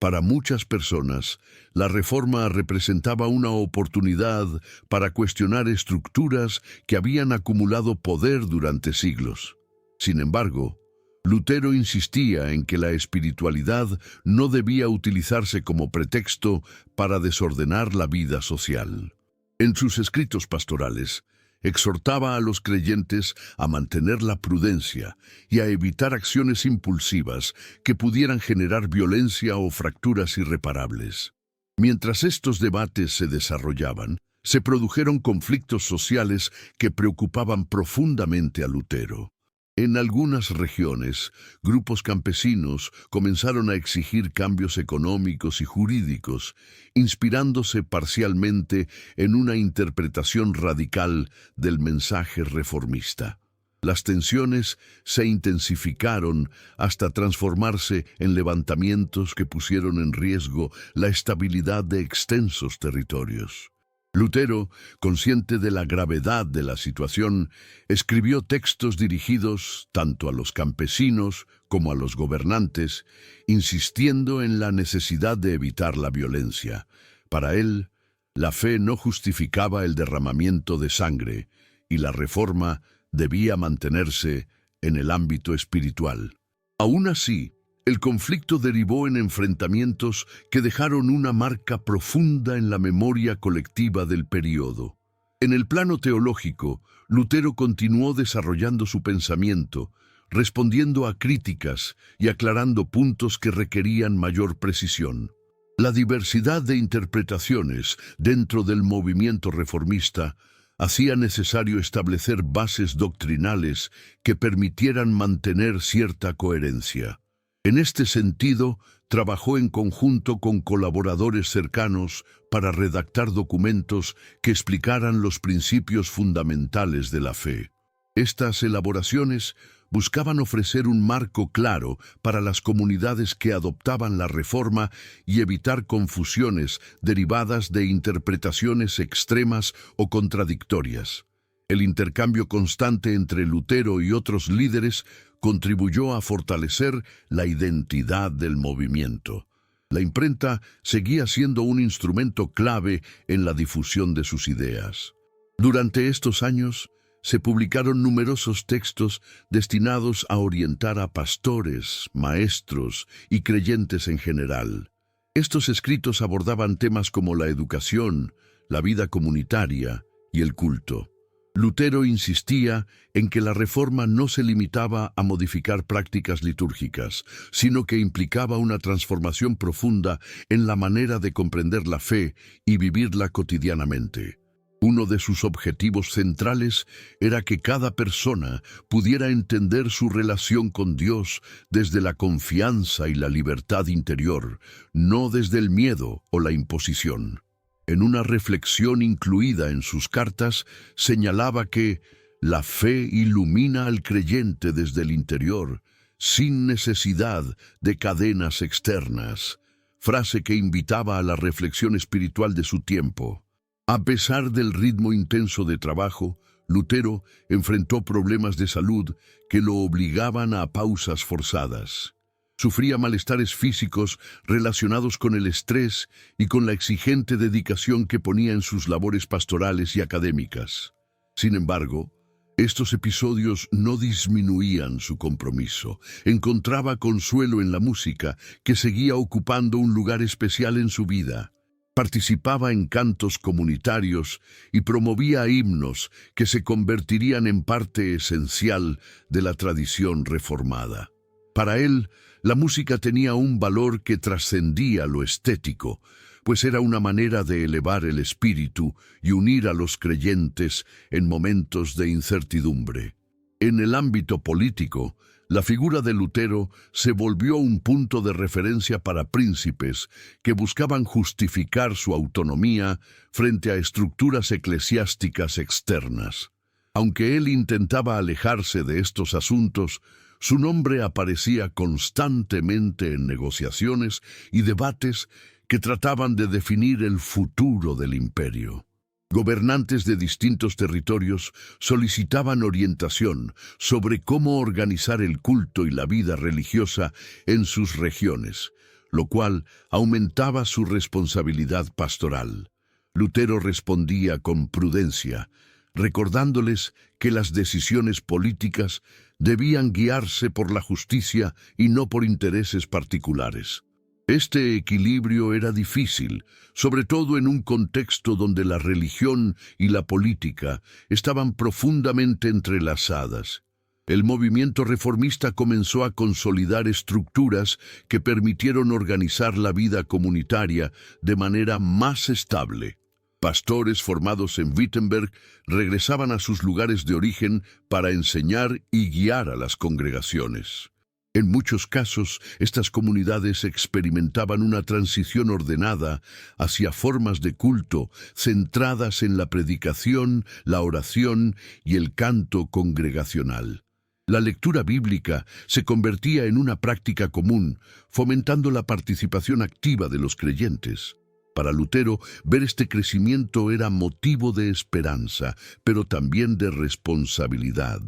Para muchas personas, la reforma representaba una oportunidad para cuestionar estructuras que habían acumulado poder durante siglos. Sin embargo, Lutero insistía en que la espiritualidad no debía utilizarse como pretexto para desordenar la vida social. En sus escritos pastorales, exhortaba a los creyentes a mantener la prudencia y a evitar acciones impulsivas que pudieran generar violencia o fracturas irreparables. Mientras estos debates se desarrollaban, se produjeron conflictos sociales que preocupaban profundamente a Lutero. En algunas regiones, grupos campesinos comenzaron a exigir cambios económicos y jurídicos, inspirándose parcialmente en una interpretación radical del mensaje reformista. Las tensiones se intensificaron hasta transformarse en levantamientos que pusieron en riesgo la estabilidad de extensos territorios. Lutero, consciente de la gravedad de la situación, escribió textos dirigidos tanto a los campesinos como a los gobernantes, insistiendo en la necesidad de evitar la violencia. Para él, la fe no justificaba el derramamiento de sangre y la reforma debía mantenerse en el ámbito espiritual. Aún así, el conflicto derivó en enfrentamientos que dejaron una marca profunda en la memoria colectiva del período. En el plano teológico, Lutero continuó desarrollando su pensamiento, respondiendo a críticas y aclarando puntos que requerían mayor precisión. La diversidad de interpretaciones dentro del movimiento reformista hacía necesario establecer bases doctrinales que permitieran mantener cierta coherencia. En este sentido, trabajó en conjunto con colaboradores cercanos para redactar documentos que explicaran los principios fundamentales de la fe. Estas elaboraciones buscaban ofrecer un marco claro para las comunidades que adoptaban la reforma y evitar confusiones derivadas de interpretaciones extremas o contradictorias. El intercambio constante entre Lutero y otros líderes contribuyó a fortalecer la identidad del movimiento. La imprenta seguía siendo un instrumento clave en la difusión de sus ideas. Durante estos años, se publicaron numerosos textos destinados a orientar a pastores, maestros y creyentes en general. Estos escritos abordaban temas como la educación, la vida comunitaria y el culto. Lutero insistía en que la reforma no se limitaba a modificar prácticas litúrgicas, sino que implicaba una transformación profunda en la manera de comprender la fe y vivirla cotidianamente. Uno de sus objetivos centrales era que cada persona pudiera entender su relación con Dios desde la confianza y la libertad interior, no desde el miedo o la imposición. En una reflexión incluida en sus cartas, señalaba que la fe ilumina al creyente desde el interior, sin necesidad de cadenas externas, frase que invitaba a la reflexión espiritual de su tiempo. A pesar del ritmo intenso de trabajo, Lutero enfrentó problemas de salud que lo obligaban a pausas forzadas. Sufría malestares físicos relacionados con el estrés y con la exigente dedicación que ponía en sus labores pastorales y académicas. Sin embargo, Estos episodios no disminuían su compromiso. Encontraba consuelo en la música, que seguía ocupando un lugar especial en su vida. Participaba en cantos comunitarios y promovía himnos que se convertirían en parte esencial de la tradición reformada. Para él, la música tenía un valor que trascendía lo estético, pues era una manera de elevar el espíritu y unir a los creyentes en momentos de incertidumbre. En el ámbito político, la figura de Lutero se volvió un punto de referencia para príncipes que buscaban justificar su autonomía frente a estructuras eclesiásticas externas. Aunque él intentaba alejarse de estos asuntos, su nombre aparecía constantemente en negociaciones y debates que trataban de definir el futuro del imperio. Gobernantes de distintos territorios solicitaban orientación sobre cómo organizar el culto y la vida religiosa en sus regiones, lo cual aumentaba su responsabilidad pastoral. Lutero respondía con prudencia, recordándoles que las decisiones políticas debían guiarse por la justicia y no por intereses particulares. Este equilibrio era difícil, sobre todo en un contexto donde la religión y la política estaban profundamente entrelazadas. El movimiento reformista comenzó a consolidar estructuras que permitieron organizar la vida comunitaria de manera más estable. Pastores formados en Wittenberg regresaban a sus lugares de origen para enseñar y guiar a las congregaciones. En muchos casos, estas comunidades experimentaban una transición ordenada hacia formas de culto centradas en la predicación, la oración y el canto congregacional. La lectura bíblica se convertía en una práctica común, fomentando la participación activa de los creyentes. Para Lutero, ver este crecimiento era motivo de esperanza, pero también de responsabilidad.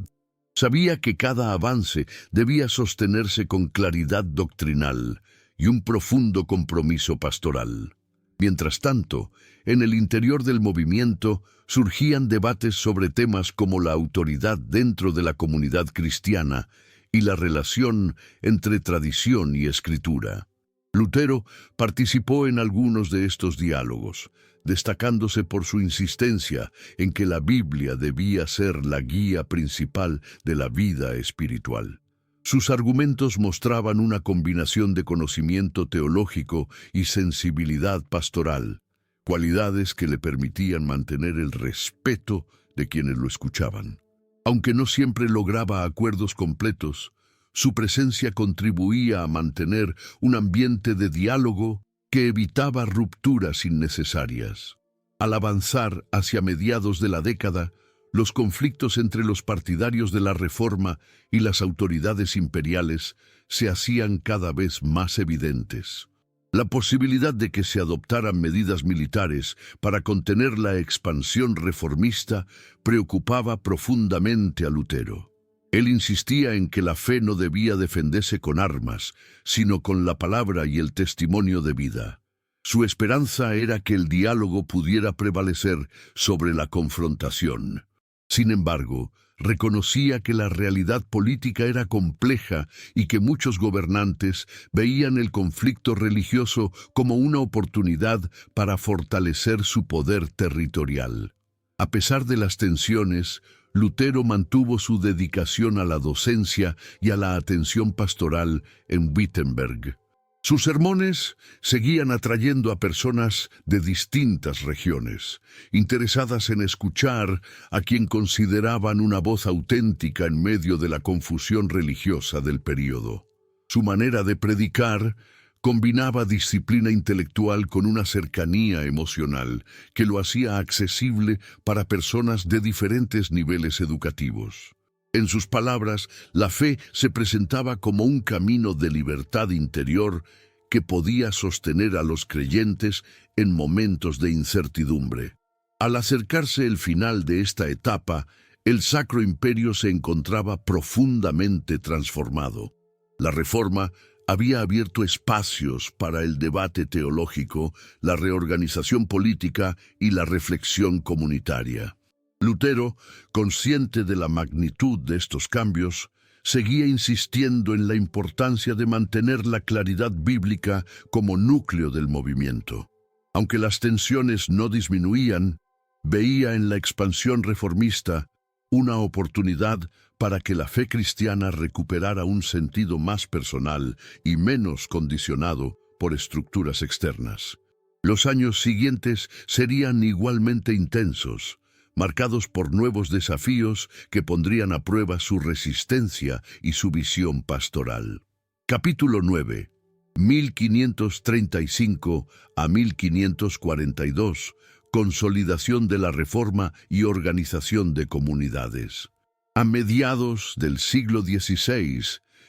Sabía que cada avance debía sostenerse con claridad doctrinal y un profundo compromiso pastoral. Mientras tanto, en el interior del movimiento surgían debates sobre temas como la autoridad dentro de la comunidad cristiana y la relación entre tradición y escritura. Lutero participó en algunos de estos diálogos, destacándose por su insistencia en que la Biblia debía ser la guía principal de la vida espiritual. Sus argumentos mostraban una combinación de conocimiento teológico y sensibilidad pastoral, cualidades que le permitían mantener el respeto de quienes lo escuchaban. Aunque no siempre lograba acuerdos completos, su presencia contribuía a mantener un ambiente de diálogo que evitaba rupturas innecesarias. Al avanzar hacia mediados de la década, los conflictos entre los partidarios de la Reforma y las autoridades imperiales se hacían cada vez más evidentes. La posibilidad de que se adoptaran medidas militares para contener la expansión reformista preocupaba profundamente a Lutero. Él insistía en que la fe no debía defenderse con armas, sino con la palabra y el testimonio de vida. Su esperanza era que el diálogo pudiera prevalecer sobre la confrontación. Sin embargo, reconocía que la realidad política era compleja y que muchos gobernantes veían el conflicto religioso como una oportunidad para fortalecer su poder territorial. A pesar de las tensiones, Lutero mantuvo su dedicación a la docencia y a la atención pastoral en Wittenberg. Sus sermones seguían atrayendo a personas de distintas regiones, interesadas en escuchar a quien consideraban una voz auténtica en medio de la confusión religiosa del período. Su manera de predicar combinaba disciplina intelectual con una cercanía emocional que lo hacía accesible para personas de diferentes niveles educativos. En sus palabras, la fe se presentaba como un camino de libertad interior que podía sostener a los creyentes en momentos de incertidumbre. Al acercarse el final de esta etapa, el Sacro Imperio se encontraba profundamente transformado. La Reforma había abierto espacios para el debate teológico, la reorganización política y la reflexión comunitaria. Lutero, consciente de la magnitud de estos cambios, seguía insistiendo en la importancia de mantener la claridad bíblica como núcleo del movimiento. Aunque las tensiones no disminuían, veía en la expansión reformista una oportunidad para que la fe cristiana recuperara un sentido más personal y menos condicionado por estructuras externas. Los años siguientes serían igualmente intensos, marcados por nuevos desafíos que pondrían a prueba su resistencia y su visión pastoral. Capítulo 9. 1535 a 1542. Consolidación de la Reforma y organización de comunidades. A mediados del siglo XVI,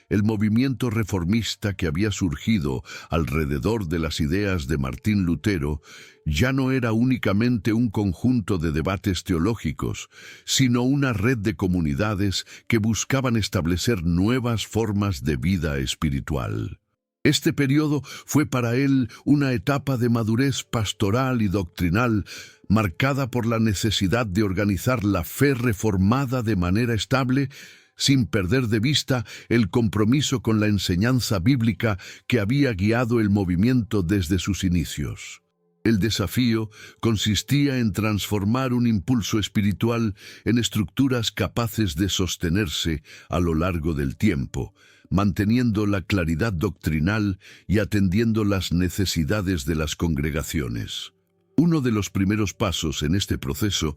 el movimiento reformista que había surgido alrededor de las ideas de Martín Lutero ya no era únicamente un conjunto de debates teológicos, sino una red de comunidades que buscaban establecer nuevas formas de vida espiritual. Este periodo fue para él una etapa de madurez pastoral y doctrinal, marcada por la necesidad de organizar la fe reformada de manera estable, sin perder de vista el compromiso con la enseñanza bíblica que había guiado el movimiento desde sus inicios. El desafío consistía en transformar un impulso espiritual en estructuras capaces de sostenerse a lo largo del tiempo, manteniendo la claridad doctrinal y atendiendo las necesidades de las congregaciones. Uno de los primeros pasos en este proceso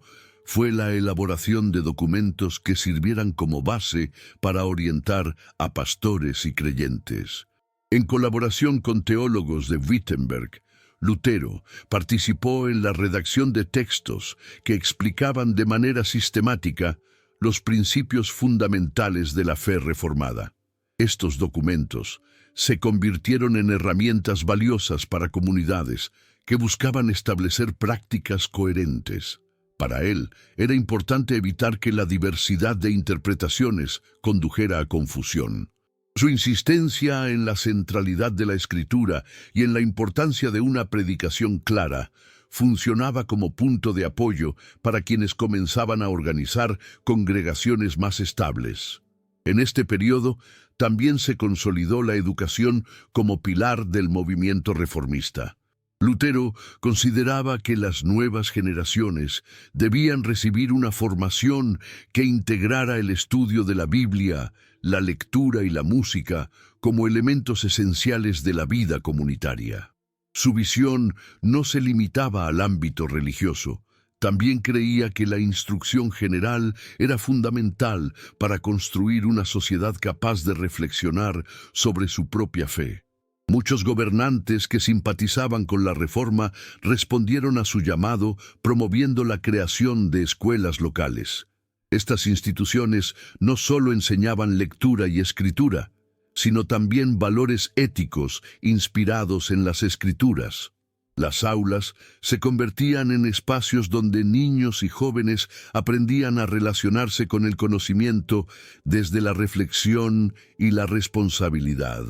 fue la elaboración de documentos que sirvieran como base para orientar a pastores y creyentes. En colaboración con teólogos de Wittenberg, Lutero participó en la redacción de textos que explicaban de manera sistemática los principios fundamentales de la fe reformada. Estos documentos se convirtieron en herramientas valiosas para comunidades que buscaban establecer prácticas coherentes. Para él, era importante evitar que la diversidad de interpretaciones condujera a confusión. Su insistencia en la centralidad de la Escritura y en la importancia de una predicación clara funcionaba como punto de apoyo para quienes comenzaban a organizar congregaciones más estables. En este periodo, también se consolidó la educación como pilar del movimiento reformista. Lutero consideraba que las nuevas generaciones debían recibir una formación que integrara el estudio de la Biblia, la lectura y la música como elementos esenciales de la vida comunitaria. Su visión no se limitaba al ámbito religioso. También creía que la instrucción general era fundamental para construir una sociedad capaz de reflexionar sobre su propia fe. Muchos gobernantes que simpatizaban con la Reforma respondieron a su llamado promoviendo la creación de escuelas locales. Estas instituciones no solo enseñaban lectura y escritura, sino también valores éticos inspirados en las Escrituras. Las aulas se convertían en espacios donde niños y jóvenes aprendían a relacionarse con el conocimiento desde la reflexión y la responsabilidad.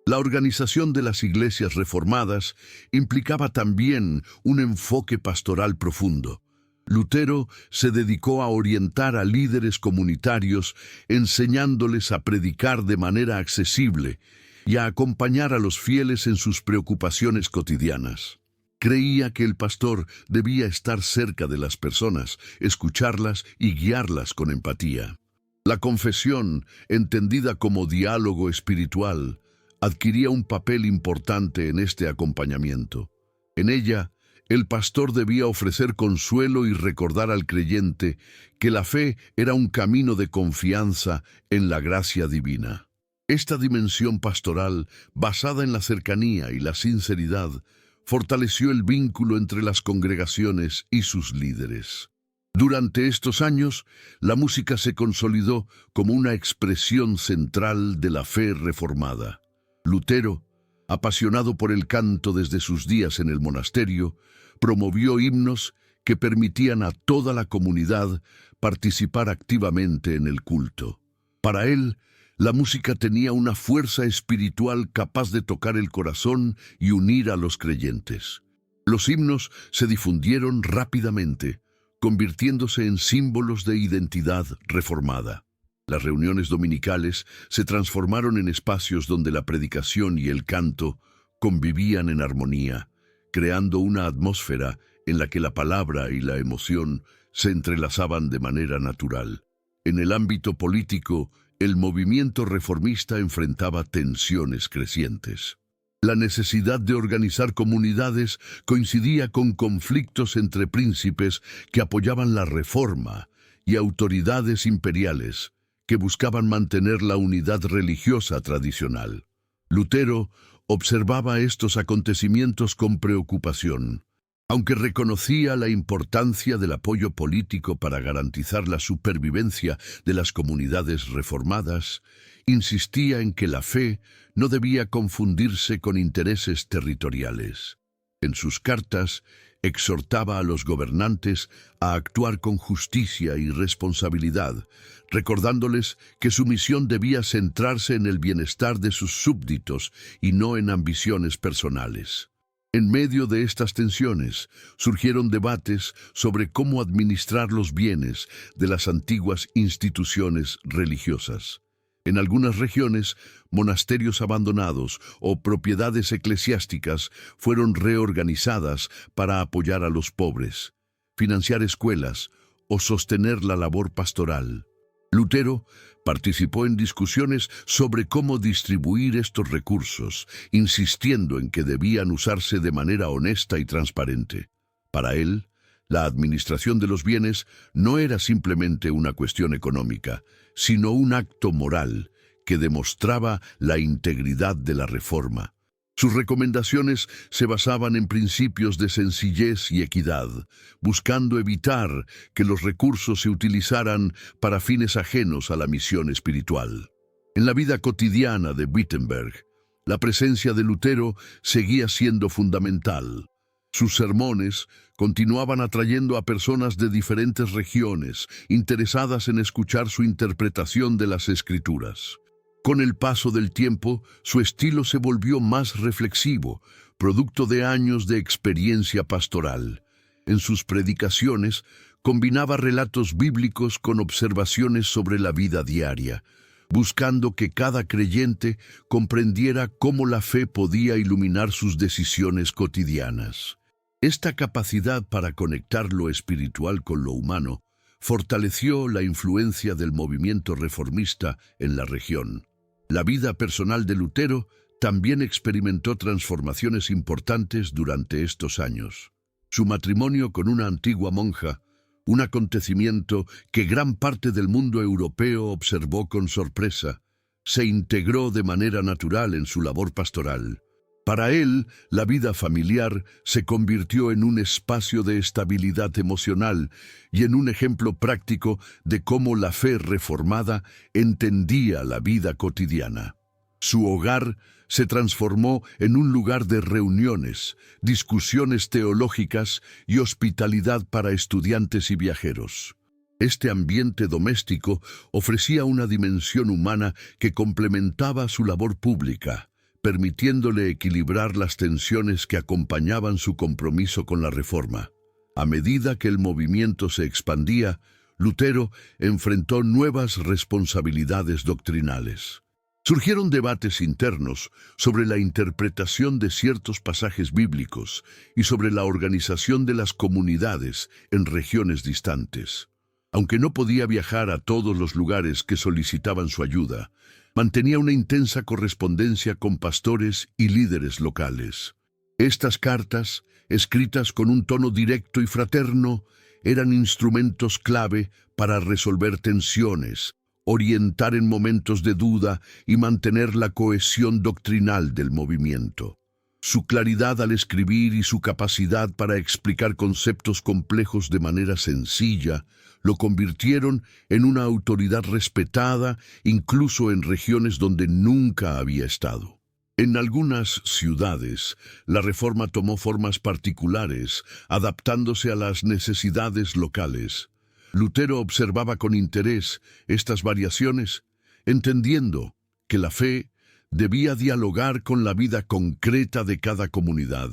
La organización de las iglesias reformadas implicaba también un enfoque pastoral profundo. Lutero se dedicó a orientar a líderes comunitarios, enseñándoles a predicar de manera accesible y a acompañar a los fieles en sus preocupaciones cotidianas. Creía que el pastor debía estar cerca de las personas, escucharlas y guiarlas con empatía. La confesión, entendida como diálogo espiritual, adquiría un papel importante en este acompañamiento. En ella, el pastor debía ofrecer consuelo y recordar al creyente que la fe era un camino de confianza en la gracia divina. Esta dimensión pastoral, basada en la cercanía y la sinceridad, fortaleció el vínculo entre las congregaciones y sus líderes. Durante estos años, la música se consolidó como una expresión central de la fe reformada. Lutero, apasionado por el canto desde sus días en el monasterio, promovió himnos que permitían a toda la comunidad participar activamente en el culto. Para él, la música tenía una fuerza espiritual capaz de tocar el corazón y unir a los creyentes. Los himnos se difundieron rápidamente, convirtiéndose en símbolos de identidad reformada. Las reuniones dominicales se transformaron en espacios donde la predicación y el canto convivían en armonía, creando una atmósfera en la que la palabra y la emoción se entrelazaban de manera natural. En el ámbito político, el movimiento reformista enfrentaba tensiones crecientes. La necesidad de organizar comunidades coincidía con conflictos entre príncipes que apoyaban la reforma y autoridades imperiales que buscaban mantener la unidad religiosa tradicional. Lutero observaba estos acontecimientos con preocupación. Aunque reconocía la importancia del apoyo político para garantizar la supervivencia de las comunidades reformadas, insistía en que la fe no debía confundirse con intereses territoriales. En sus cartas, exhortaba a los gobernantes a actuar con justicia y responsabilidad, recordándoles que su misión debía centrarse en el bienestar de sus súbditos y no en ambiciones personales. En medio de estas tensiones, surgieron debates sobre cómo administrar los bienes de las antiguas instituciones religiosas. En algunas regiones, monasterios abandonados o propiedades eclesiásticas fueron reorganizadas para apoyar a los pobres, financiar escuelas o sostener la labor pastoral. Lutero participó en discusiones sobre cómo distribuir estos recursos, insistiendo en que debían usarse de manera honesta y transparente. Para él, la administración de los bienes no era simplemente una cuestión económica, sino un acto moral que demostraba la integridad de la reforma. Sus recomendaciones se basaban en principios de sencillez y equidad, buscando evitar que los recursos se utilizaran para fines ajenos a la misión espiritual. En la vida cotidiana de Wittenberg, la presencia de Lutero seguía siendo fundamental. Sus sermones continuaban atrayendo a personas de diferentes regiones, interesadas en escuchar su interpretación de las Escrituras. Con el paso del tiempo, su estilo se volvió más reflexivo, producto de años de experiencia pastoral. En sus predicaciones, combinaba relatos bíblicos con observaciones sobre la vida diaria, buscando que cada creyente comprendiera cómo la fe podía iluminar sus decisiones cotidianas. Esta capacidad para conectar lo espiritual con lo humano fortaleció la influencia del movimiento reformista en la región. La vida personal de Lutero también experimentó transformaciones importantes durante estos años. Su matrimonio con una antigua monja, un acontecimiento que gran parte del mundo europeo observó con sorpresa, se integró de manera natural en su labor pastoral. Para él, la vida familiar se convirtió en un espacio de estabilidad emocional y en un ejemplo práctico de cómo la fe reformada entendía la vida cotidiana. Su hogar se transformó en un lugar de reuniones, discusiones teológicas y hospitalidad para estudiantes y viajeros. Este ambiente doméstico ofrecía una dimensión humana que complementaba su labor pública, permitiéndole equilibrar las tensiones que acompañaban su compromiso con la reforma. A medida que el movimiento se expandía, Lutero enfrentó nuevas responsabilidades doctrinales. Surgieron debates internos sobre la interpretación de ciertos pasajes bíblicos y sobre la organización de las comunidades en regiones distantes. Aunque no podía viajar a todos los lugares que solicitaban su ayuda, mantenía una intensa correspondencia con pastores y líderes locales. Estas cartas, escritas con un tono directo y fraterno, eran instrumentos clave para resolver tensiones, orientar en momentos de duda y mantener la cohesión doctrinal del movimiento. Su claridad al escribir y su capacidad para explicar conceptos complejos de manera sencilla lo convirtieron en una autoridad respetada incluso en regiones donde nunca había estado. En algunas ciudades, la reforma tomó formas particulares, adaptándose a las necesidades locales. Lutero observaba con interés estas variaciones, entendiendo que la fe debía dialogar con la vida concreta de cada comunidad.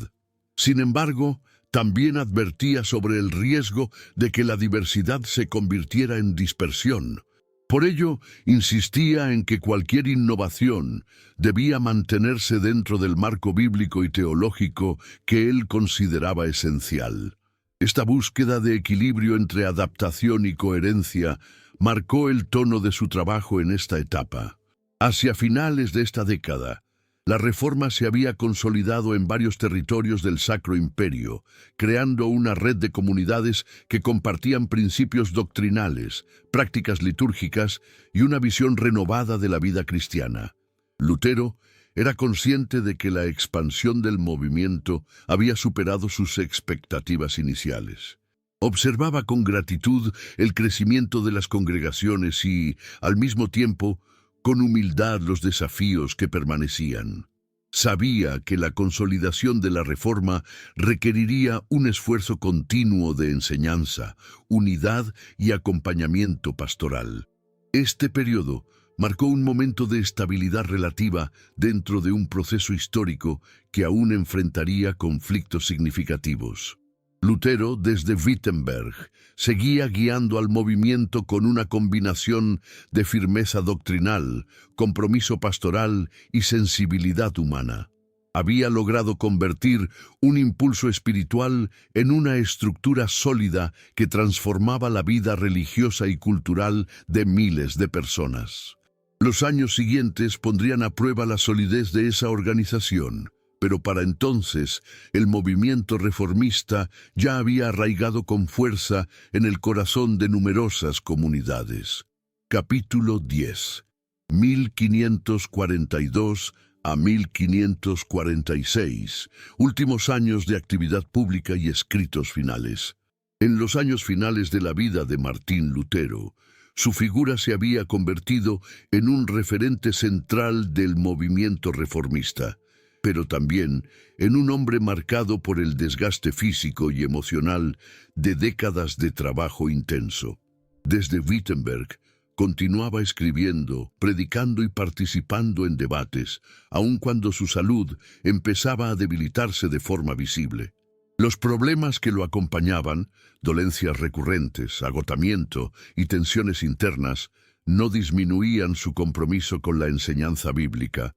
Sin embargo, También advertía sobre el riesgo de que la diversidad se convirtiera en dispersión. Por ello, insistía en que cualquier innovación debía mantenerse dentro del marco bíblico y teológico que él consideraba esencial. Esta búsqueda de equilibrio entre adaptación y coherencia marcó el tono de su trabajo en esta etapa. Hacia finales de esta década, la Reforma se había consolidado en varios territorios del Sacro Imperio, creando una red de comunidades que compartían principios doctrinales, prácticas litúrgicas y una visión renovada de la vida cristiana. Lutero era consciente de que la expansión del movimiento había superado sus expectativas iniciales. Observaba con gratitud el crecimiento de las congregaciones y, al mismo tiempo, con humildad los desafíos que permanecían. Sabía que la consolidación de la Reforma requeriría un esfuerzo continuo de enseñanza, unidad y acompañamiento pastoral. Este periodo marcó un momento de estabilidad relativa dentro de un proceso histórico que aún enfrentaría conflictos significativos. Lutero, desde Wittenberg, seguía guiando al movimiento con una combinación de firmeza doctrinal, compromiso pastoral y sensibilidad humana. Había logrado convertir un impulso espiritual en una estructura sólida que transformaba la vida religiosa y cultural de miles de personas. Los años siguientes pondrían a prueba la solidez de esa organización. Pero para entonces, el movimiento reformista ya había arraigado con fuerza en el corazón de numerosas comunidades. Capítulo 10. 1542 a 1546. Últimos años de actividad pública y escritos finales. En los años finales de la vida de Martín Lutero, su figura se había convertido en un referente central del movimiento reformista, pero también en un hombre marcado por el desgaste físico y emocional de décadas de trabajo intenso. Desde Wittenberg, continuaba escribiendo, predicando y participando en debates, aun cuando su salud empezaba a debilitarse de forma visible. Los problemas que lo acompañaban, dolencias recurrentes, agotamiento y tensiones internas, no disminuían su compromiso con la enseñanza bíblica,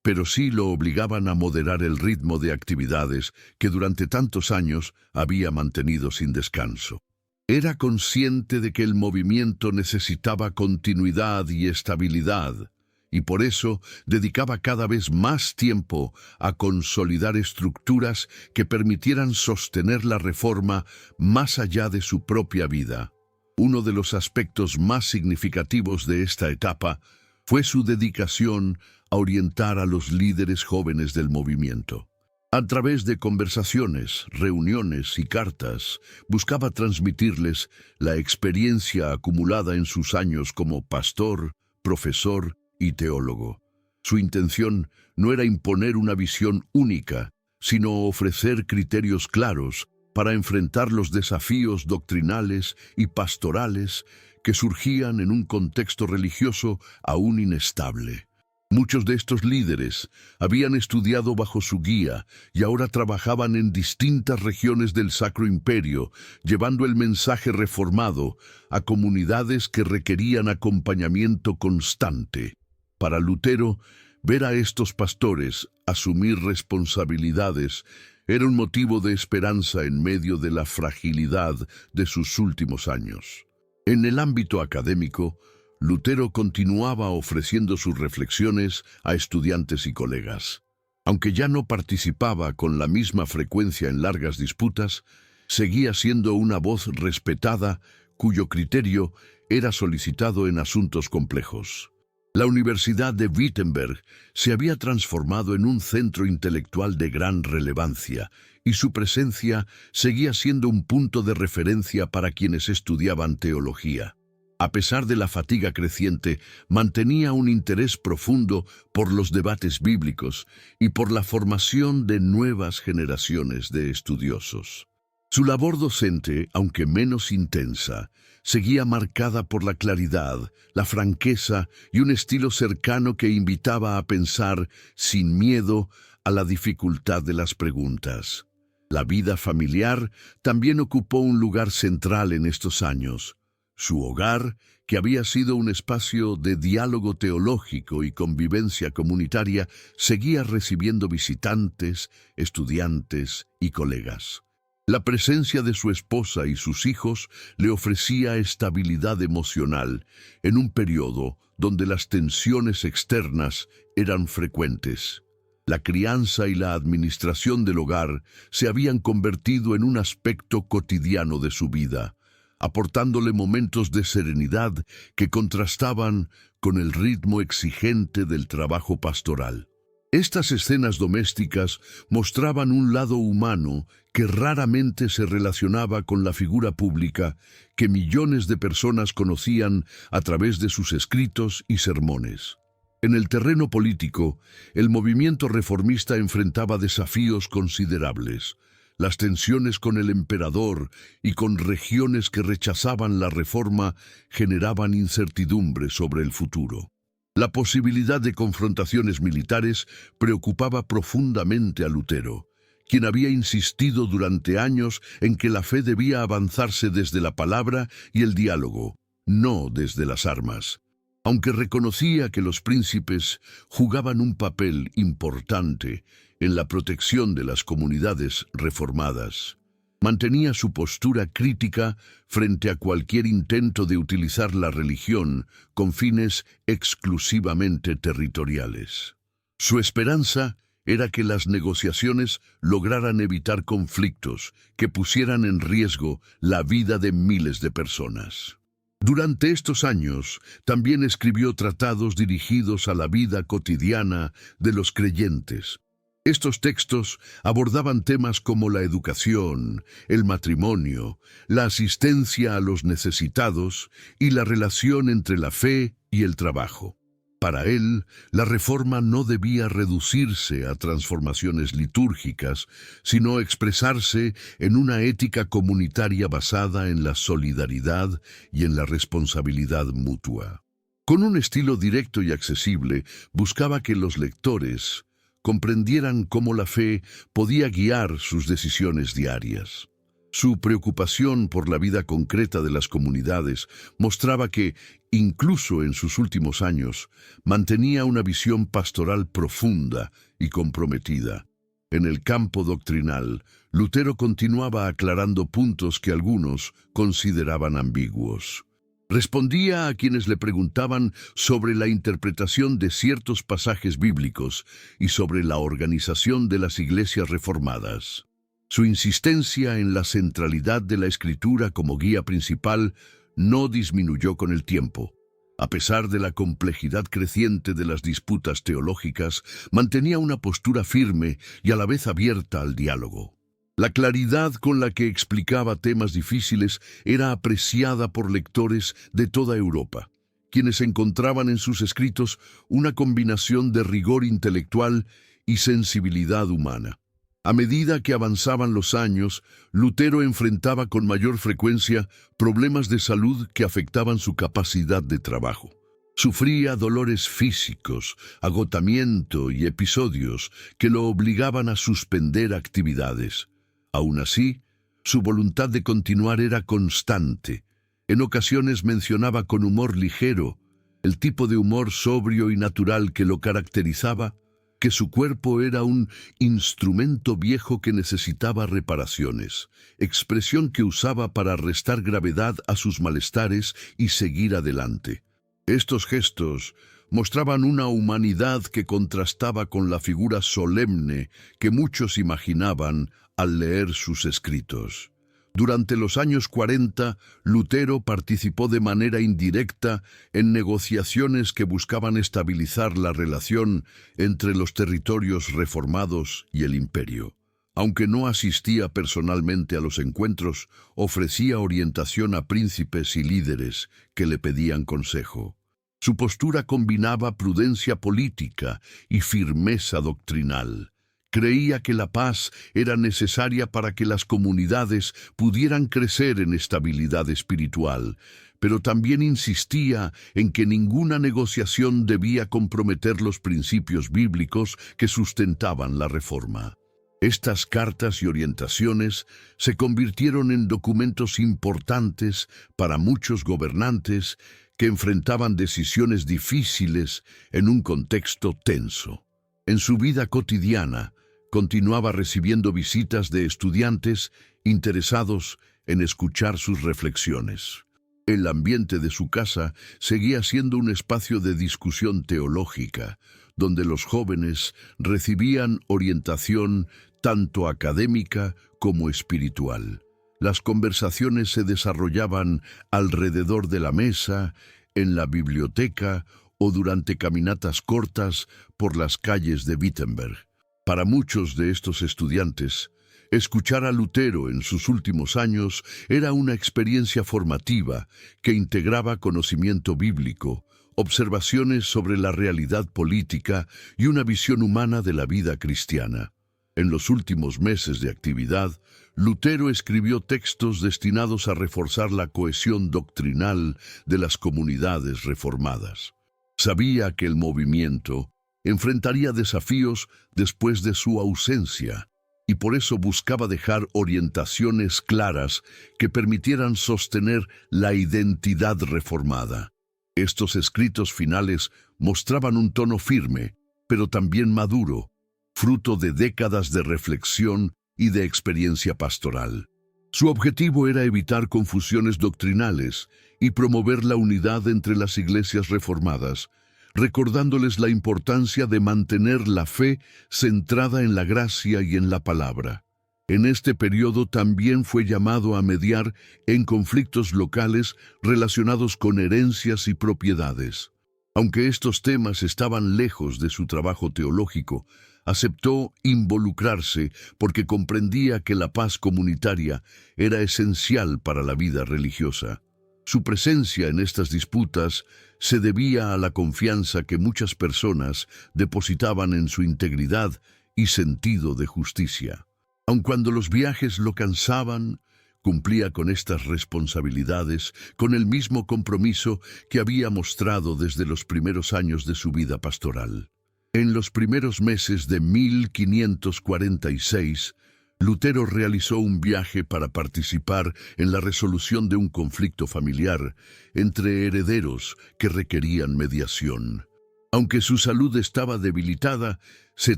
pero sí lo obligaban a moderar el ritmo de actividades que durante tantos años había mantenido sin descanso. Era consciente de que el movimiento necesitaba continuidad y estabilidad, y por eso dedicaba cada vez más tiempo a consolidar estructuras que permitieran sostener la Reforma más allá de su propia vida. Uno de los aspectos más significativos de esta etapa fue su dedicación a orientar a los líderes jóvenes del movimiento. A través de conversaciones, reuniones y cartas, buscaba transmitirles la experiencia acumulada en sus años como pastor, profesor y teólogo. Su intención no era imponer una visión única, sino ofrecer criterios claros para enfrentar los desafíos doctrinales y pastorales que surgían en un contexto religioso aún inestable. Muchos de estos líderes habían estudiado bajo su guía y ahora trabajaban en distintas regiones del Sacro Imperio, llevando el mensaje reformado a comunidades que requerían acompañamiento constante. Para Lutero, ver a estos pastores asumir responsabilidades era un motivo de esperanza en medio de la fragilidad de sus últimos años. En el ámbito académico, Lutero continuaba ofreciendo sus reflexiones a estudiantes y colegas. Aunque ya no participaba con la misma frecuencia en largas disputas, seguía siendo una voz respetada cuyo criterio era solicitado en asuntos complejos. La Universidad de Wittenberg se había transformado en un centro intelectual de gran relevancia y su presencia seguía siendo un punto de referencia para quienes estudiaban teología. A pesar de la fatiga creciente, mantenía un interés profundo por los debates bíblicos y por la formación de nuevas generaciones de estudiosos. Su labor docente, aunque menos intensa, seguía marcada por la claridad, la franqueza y un estilo cercano que invitaba a pensar sin miedo a la dificultad de las preguntas. La vida familiar también ocupó un lugar central en estos años. Su hogar, que había sido un espacio de diálogo teológico y convivencia comunitaria, seguía recibiendo visitantes, estudiantes y colegas. La presencia de su esposa y sus hijos le ofrecía estabilidad emocional en un periodo donde las tensiones externas eran frecuentes. La crianza y la administración del hogar se habían convertido en un aspecto cotidiano de su vida, aportándole momentos de serenidad que contrastaban con el ritmo exigente del trabajo pastoral. Estas escenas domésticas mostraban un lado humano que raramente se relacionaba con la figura pública que millones de personas conocían a través de sus escritos y sermones. En el terreno político, el movimiento reformista enfrentaba desafíos considerables. Las tensiones con el emperador y con regiones que rechazaban la reforma generaban incertidumbre sobre el futuro. La posibilidad de confrontaciones militares preocupaba profundamente a Lutero, quien había insistido durante años en que la fe debía avanzarse desde la palabra y el diálogo, no desde las armas. Aunque reconocía que los príncipes jugaban un papel importante en la protección de las comunidades reformadas, mantenía su postura crítica frente a cualquier intento de utilizar la religión con fines exclusivamente territoriales. Su esperanza era que las negociaciones lograran evitar conflictos que pusieran en riesgo la vida de miles de personas. Durante estos años, también escribió tratados dirigidos a la vida cotidiana de los creyentes. Estos textos abordaban temas como la educación, el matrimonio, la asistencia a los necesitados y la relación entre la fe y el trabajo. Para él, la reforma no debía reducirse a transformaciones litúrgicas, sino expresarse en una ética comunitaria basada en la solidaridad y en la responsabilidad mutua. Con un estilo directo y accesible, buscaba que los lectores comprendieran cómo la fe podía guiar sus decisiones diarias. Su preocupación por la vida concreta de las comunidades mostraba que, incluso en sus últimos años, mantenía una visión pastoral profunda y comprometida. En el campo doctrinal, Lutero continuaba aclarando puntos que algunos consideraban ambiguos. Respondía a quienes le preguntaban sobre la interpretación de ciertos pasajes bíblicos y sobre la organización de las iglesias reformadas. Su insistencia en la centralidad de la Escritura como guía principal no disminuyó con el tiempo. A pesar de la complejidad creciente de las disputas teológicas, mantenía una postura firme y a la vez abierta al diálogo. La claridad con la que explicaba temas difíciles era apreciada por lectores de toda Europa, quienes encontraban en sus escritos una combinación de rigor intelectual y sensibilidad humana. A medida que avanzaban los años, Lutero enfrentaba con mayor frecuencia problemas de salud que afectaban su capacidad de trabajo. Sufría dolores físicos, agotamiento y episodios que lo obligaban a suspender actividades. Aún así, su voluntad de continuar era constante. En ocasiones mencionaba con humor ligero, el tipo de humor sobrio y natural que lo caracterizaba, que su cuerpo era un instrumento viejo que necesitaba reparaciones, expresión que usaba para restar gravedad a sus malestares y seguir adelante. Estos gestos mostraban una humanidad que contrastaba con la figura solemne que muchos imaginaban al leer sus escritos. Durante los años 40, Lutero participó de manera indirecta en negociaciones que buscaban estabilizar la relación entre los territorios reformados y el imperio. Aunque no asistía personalmente a los encuentros, ofrecía orientación a príncipes y líderes que le pedían consejo. Su postura combinaba prudencia política y firmeza doctrinal. Creía que la paz era necesaria para que las comunidades pudieran crecer en estabilidad espiritual, pero también insistía en que ninguna negociación debía comprometer los principios bíblicos que sustentaban la reforma. Estas cartas y orientaciones se convirtieron en documentos importantes para muchos gobernantes que enfrentaban decisiones difíciles en un contexto tenso. En su vida cotidiana, continuaba recibiendo visitas de estudiantes interesados en escuchar sus reflexiones. El ambiente de su casa seguía siendo un espacio de discusión teológica, donde los jóvenes recibían orientación tanto académica como espiritual. Las conversaciones se desarrollaban alrededor de la mesa, en la biblioteca o durante caminatas cortas por las calles de Wittenberg. Para muchos de estos estudiantes, escuchar a Lutero en sus últimos años era una experiencia formativa que integraba conocimiento bíblico, observaciones sobre la realidad política y una visión humana de la vida cristiana. En los últimos meses de actividad, Lutero escribió textos destinados a reforzar la cohesión doctrinal de las comunidades reformadas. Sabía que el movimiento enfrentaría desafíos después de su ausencia, y por eso buscaba dejar orientaciones claras que permitieran sostener la identidad reformada. Estos escritos finales mostraban un tono firme, pero también maduro, fruto de décadas de reflexión y de experiencia pastoral. Su objetivo era evitar confusiones doctrinales y promover la unidad entre las iglesias reformadas, recordándoles la importancia de mantener la fe centrada en la gracia y en la palabra. En este periodo también fue llamado a mediar en conflictos locales relacionados con herencias y propiedades. Aunque estos temas estaban lejos de su trabajo teológico, aceptó involucrarse porque comprendía que la paz comunitaria era esencial para la vida religiosa. Su presencia en estas disputas se debía a la confianza que muchas personas depositaban en su integridad y sentido de justicia. Aun cuando los viajes lo cansaban, cumplía con estas responsabilidades con el mismo compromiso que había mostrado desde los primeros años de su vida pastoral. En los primeros meses de 1546, Lutero realizó un viaje para participar en la resolución de un conflicto familiar entre herederos que requerían mediación. Aunque su salud estaba debilitada, se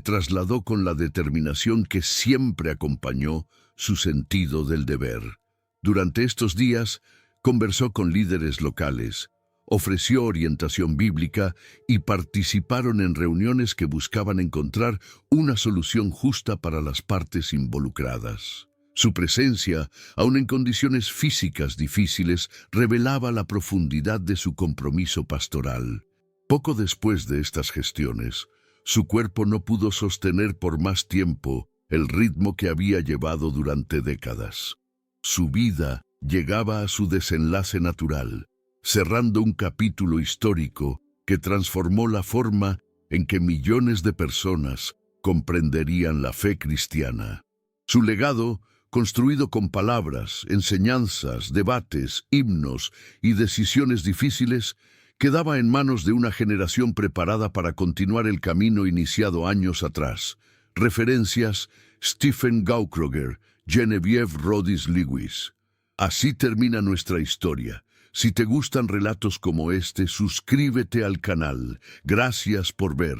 trasladó con la determinación que siempre acompañó su sentido del deber. Durante estos días, conversó con líderes locales, ofreció orientación bíblica y participaron en reuniones que buscaban encontrar una solución justa para las partes involucradas. Su presencia, aun en condiciones físicas difíciles, revelaba la profundidad de su compromiso pastoral. Poco después de estas gestiones, su cuerpo no pudo sostener por más tiempo el ritmo que había llevado durante décadas. Su vida llegaba a su desenlace natural, cerrando un capítulo histórico que transformó la forma en que millones de personas comprenderían la fe cristiana. Su legado, construido con palabras, enseñanzas, debates, himnos y decisiones difíciles, quedaba en manos de una generación preparada para continuar el camino iniciado años atrás. Referencias: Stephen Gaukroger, Genevieve Rodis Lewis. Así termina nuestra historia. Si te gustan relatos como este, suscríbete al canal. Gracias por ver.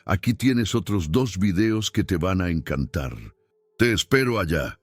Aquí tienes otros 2 videos que te van a encantar. Te espero allá.